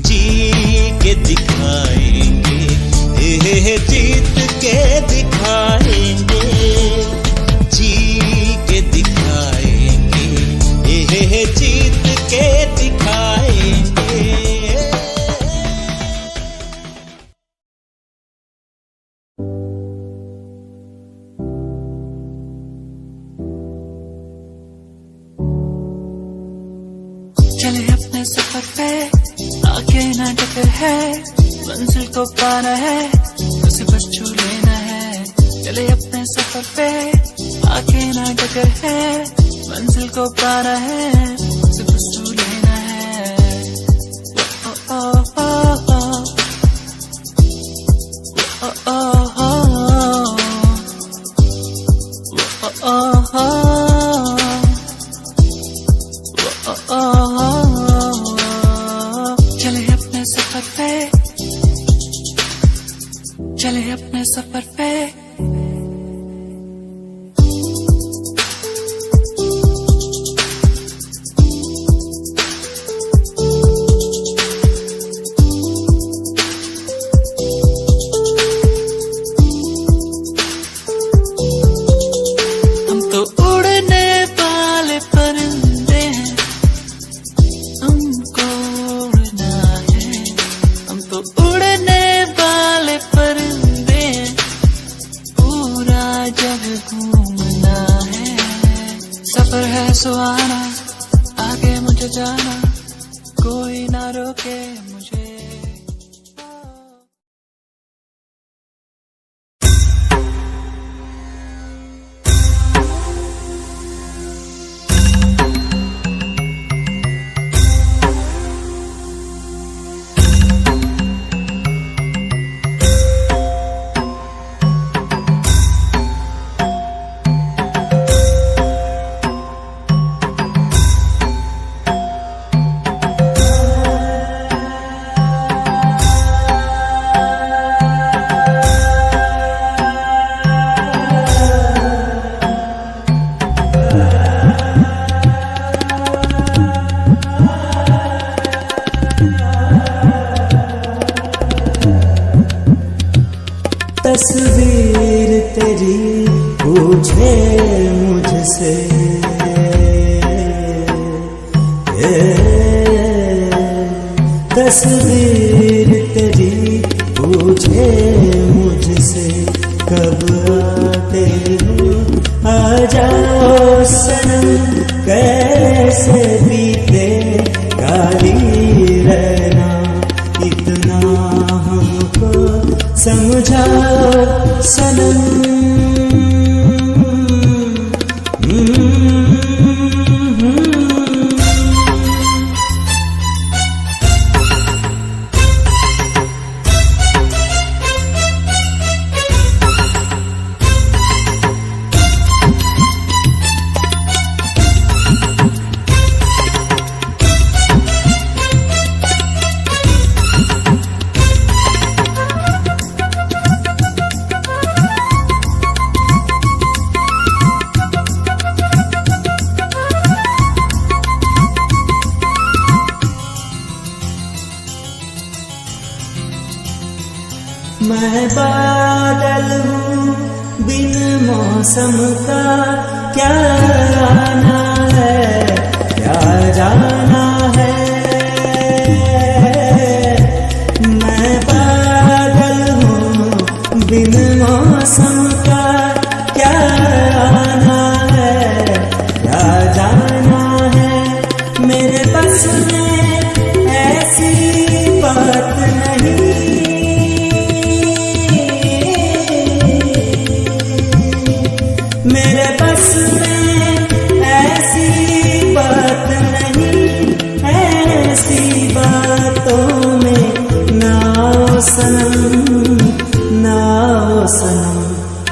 जी के दिखाएंगे, ये जीत के दिखाएंगे, जी के दिखाएंगे, ये जीत के दिखाएंगे। चले अपने सफर पे आगे ना टक्कर है, मंजिल को पाना है उसे बस छू लेना है। चले अपने सफर पे आगे ना टक्कर है, मंजिल को पाना है उसे बस छू लेना है। ओ ओ ओ ओ ओ ओ ओ चले अपने सफर पे, चले अपने सफर पे। हम तो उड़ने वाले परिंदे हैं, हमको उड़ना है। हम तो उड़ने वाले परिंदे हैं, सुहाना, आगे मुझे जाना, कोई ना रोके मुझे। तस्वीर तेरी पूछे मुझसे, तस्वीर तेरी पूछे मुझसे, कब आते हो आ जाओ सनम, कैसे बीते काली रहना, इतना हमको समझाओ सनम। मैं बादल हूँ बिन मौसम का, क्या आना है क्या जाना है। मैं बादल हूँ बिन मौसम का, क्या आना है क्या जाना है। मेरे बस में ऐसी बात नहीं, मेरे बस में ऐसी बात नहीं, ऐसी बातों में नाओ सनम, नाओ सनम।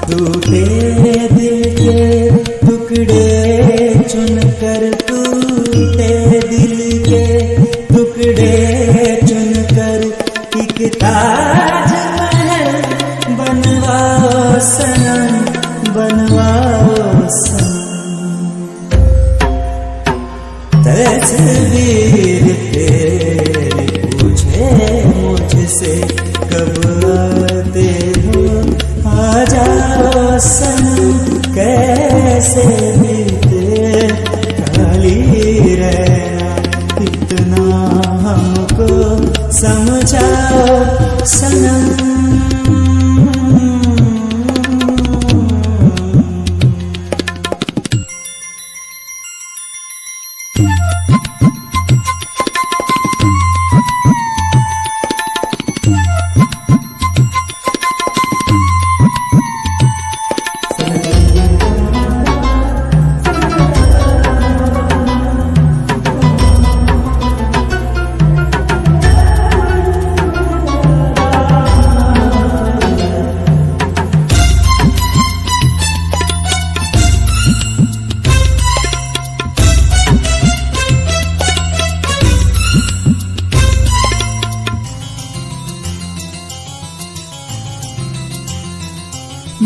टूटे दिल के टुकड़े चुनकर, टूटे दिल के टुकड़े चुनकर, एक ताजमहल बनवाओ सनम, बनवाओ सनम। तस्वीर तेरी पूछे मुझसे, कब आते हो आ जाओ सनम, कैसे बीते काली रहना, इतना हमको समझाओ सनम।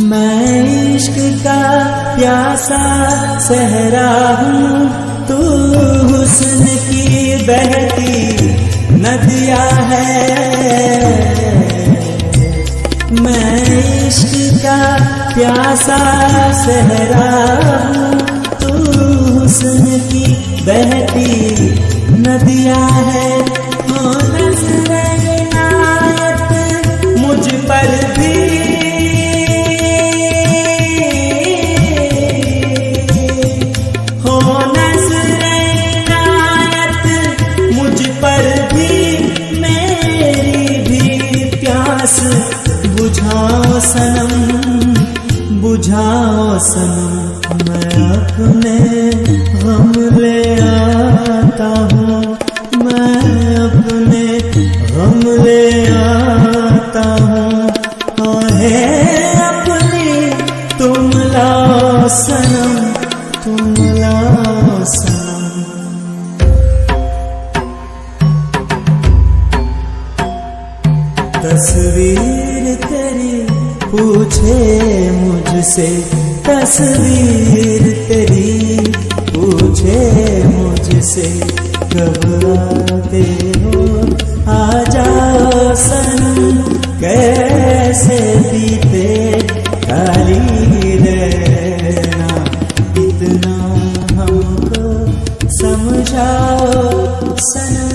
मैं इश्क का प्यासा सहरा हूँ, तू हुस्न की बहती नदिया है। मैं इश्क का प्यासा सहरा हूँ, तू हुस्न की बहती नदिया है। हो नज़्र इनायत मुझ पर भी, हो नज़्र बुझाओ सनम, बुझाओ सनम, मैं अपने गम ले आता हूँ, मैं अपने गम ले आता हूँ। है अपनी तुम लाओ सनम, तुम लाओ सनम। तस्वीर तेरी पूछे मुझसे, तस्वीर तेरी पूछे मुझसे, कब आते हो आ जाओ सनम, कैसे बीते खाली रहना, इतना हमको समझाओ सनम।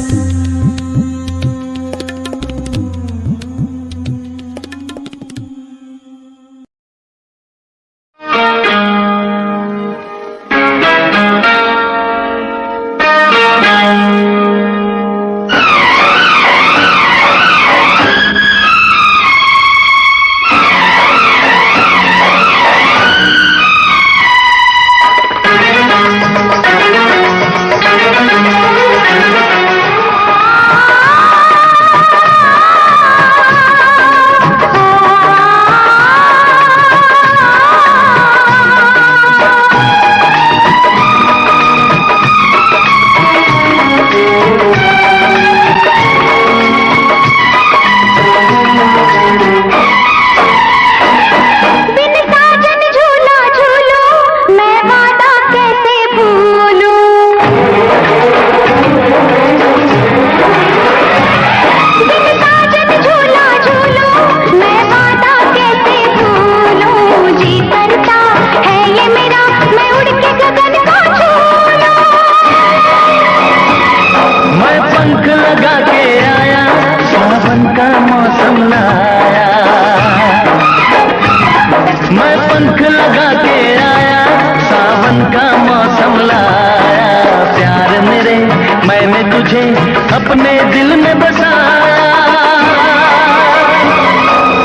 अपने दिल में बसाया।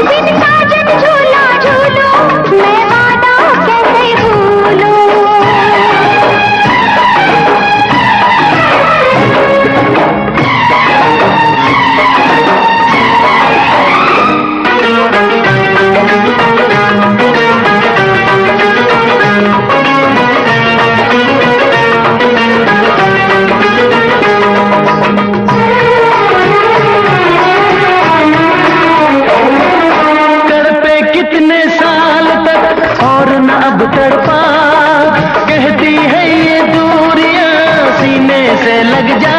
बिन साजन झूला झूलो, मैं वादा कैसे भूलूं। तड़पा कहती है ये दूरियां सीने से लग जा।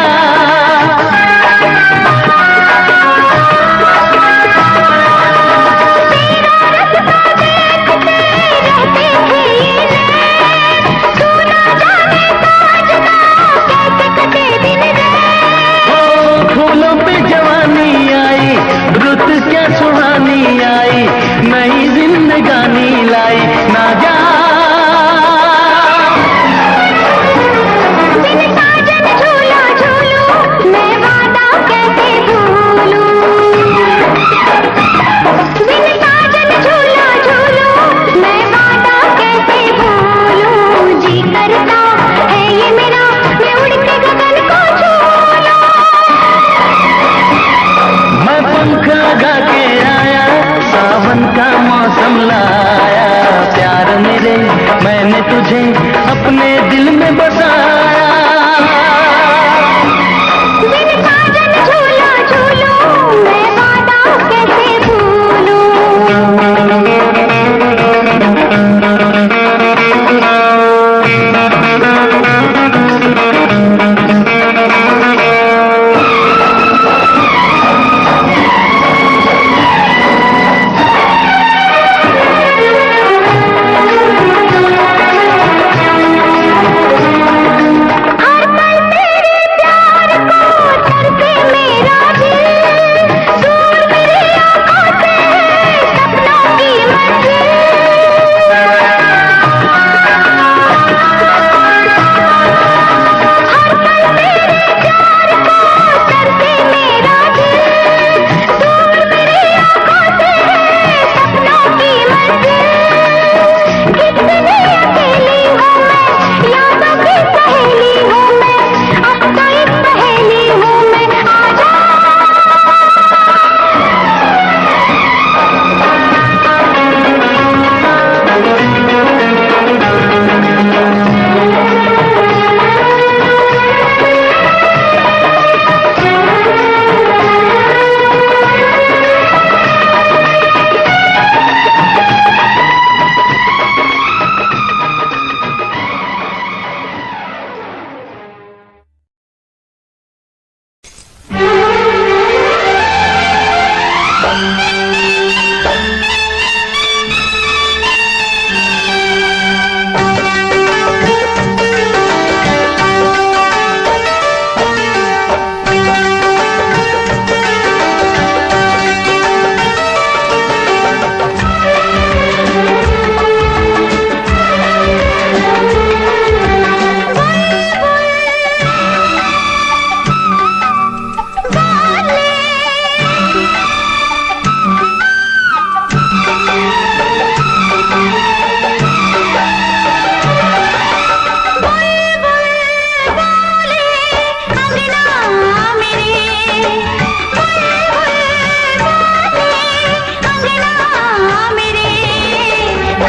फूलों पे जवानी आई, रुत क्या सुहानी आई, नई जिंदगानी लाई ना जा। मौसम लाया प्यार मेरे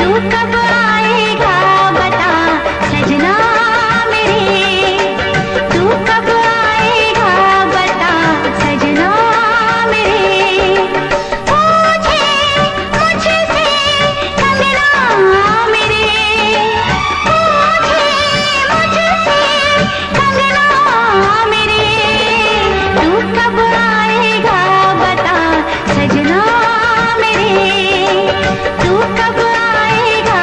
तू कब आएगा बता सजना मेरे, तू कब आएगा बता सजना मेरे। पूछे मुझसे कंगना मेरे, पूछे मुझसे कंगना मेरे, तू कब आएगा बता सजना मेरे, तू कब आएगा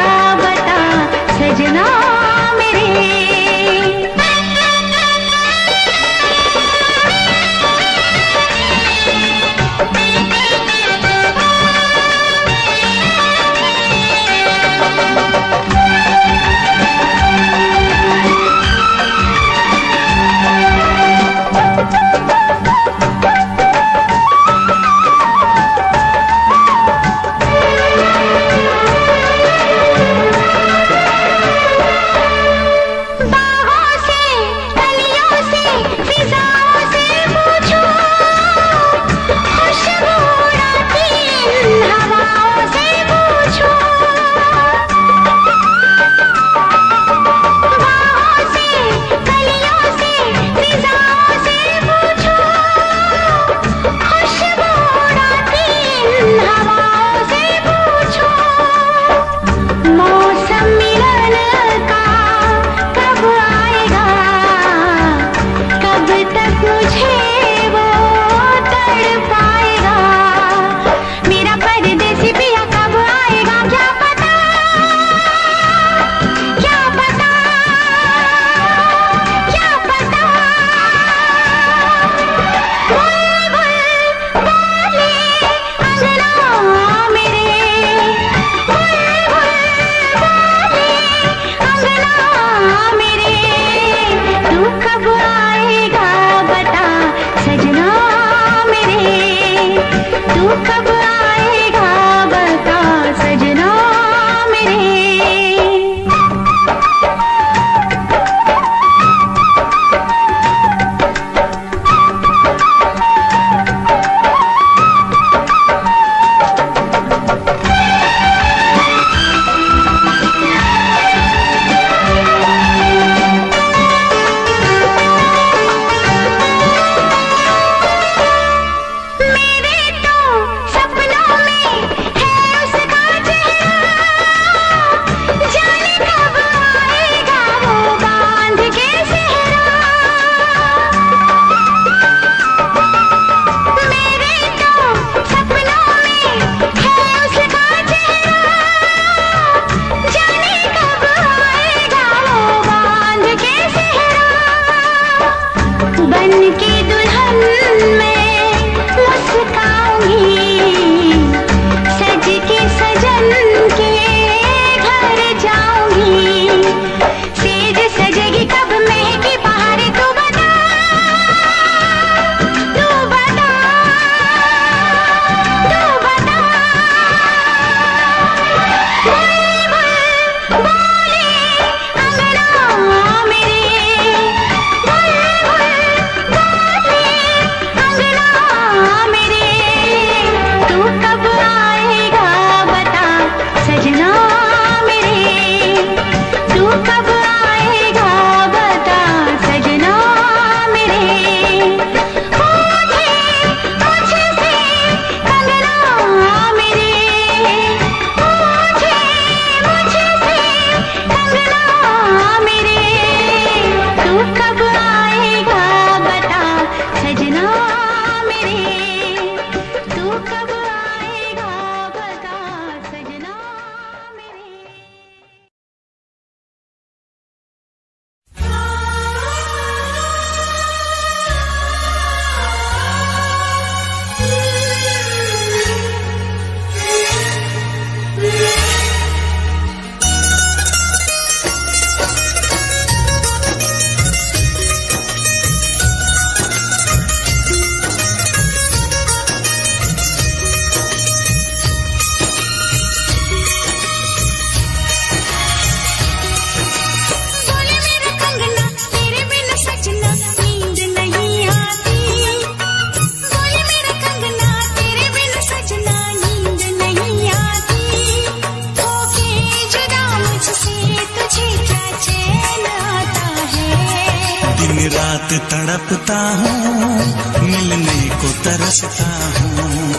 रात तड़पता हूँ, मिलने को तरसता हूँ।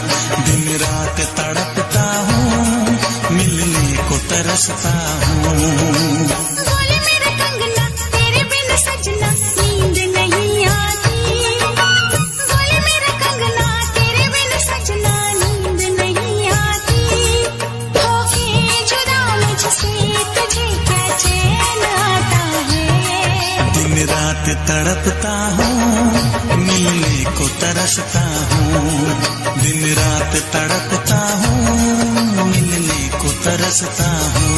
दिन रात तड़पता हूँ, मिलने को तरसता हूँ। बोले मेरा कंगना तेरे बिन सजना नींद नहीं आती। बोले मेरा कंगना तेरे बिन सजना नींद नहीं आती। होके जुदा मुझसे तुझे क्या चैन आता है। दिन रात तड़पता हूँ, मिलने को तरसता हूँ। दिन रात तड़पता हूँ, मिलने को तरसता हूँ।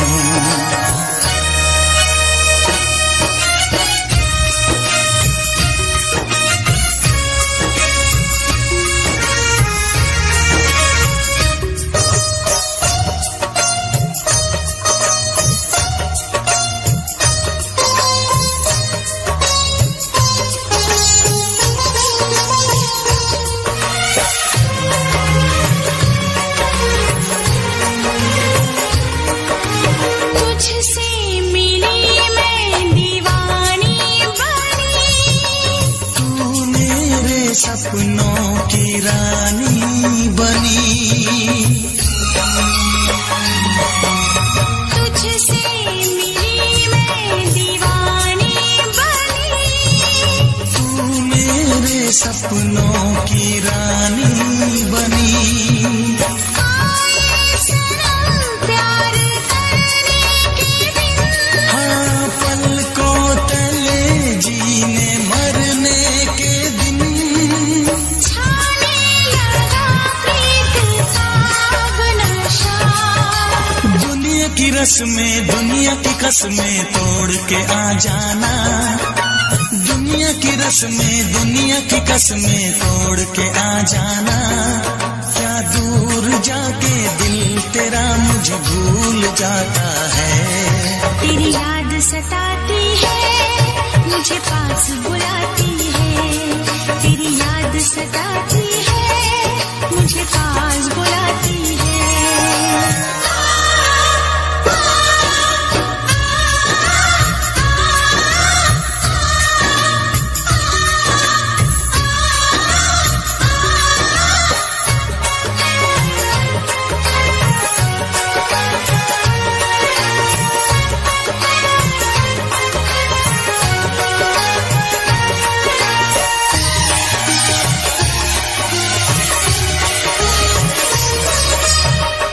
सपनों की रानी बनी, तुझसे मिली मैं दीवानी बनी। तू मेरे सपनों की रानी बनी। आए सनम प्यार करने के दिन, हाँ पलकों तले जीने मरने के दिन। दुनिया की रस्में दुनिया की कसमें तोड़ के आ जाना। दुनिया की रस्में दुनिया की कसमें तोड़ के आ जाना। क्या दूर जाके दिल तेरा मुझे भूल जाता है। तेरी याद सताती है, मुझे पास बुलाती है। तेरी याद सताती है, मुझे पास बुलाती है।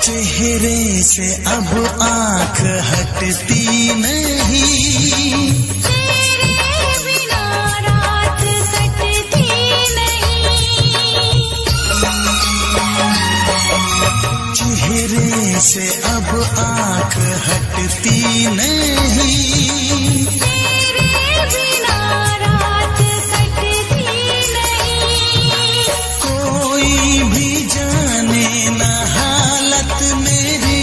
चेहरे से अब आँख हटती नहीं। तेरे बिना रात कटती नहीं। चेहरे से अब आँख हटती नहीं। तेरे बिना रात कटती नहीं। कोई भी जाने ना हालत मेरी।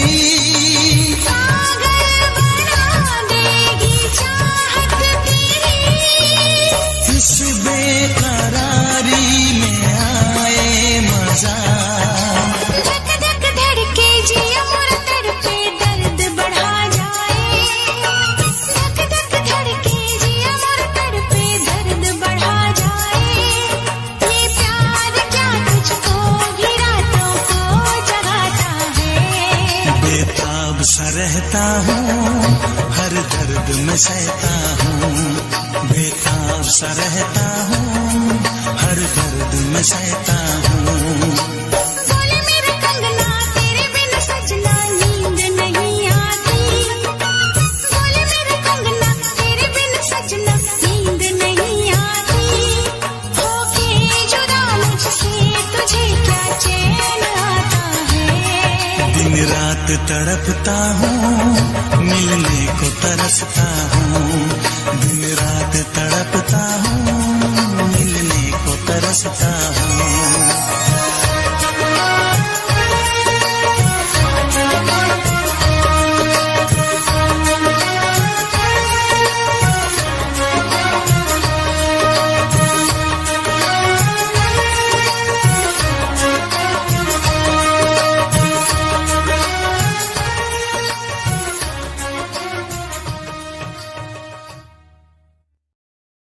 पागल बना देगी चाहत तेरी। इस बेकरारी में आए मजा। धक धक धड़के जिया मोर तड़पे दर्द बढ़ा जाए। धक धक धड़के जिया मोर तड़पे दर्द बढ़ा जाए। ये प्यार क्या तुझको भी रातों को जगाता है। बेताब सा रहता हूँ, हर दर्द में सहता हूँ। बेताब सा रहता हूँ, हर दर्द में सहता हूँ। बोले मेरा कंगना तेरे बिन सजना नींद नहीं आती। बोले मेरा कंगना तेरे बिन सजना नींद नहीं आती। होके जुदा मुझसे तुझे क्या चैन आता है। दिन रात तड़पता हूँ, मिलने को तरसता हूँ। दिन रात तड़पता हूँ, मिलने को तरसता हूँ।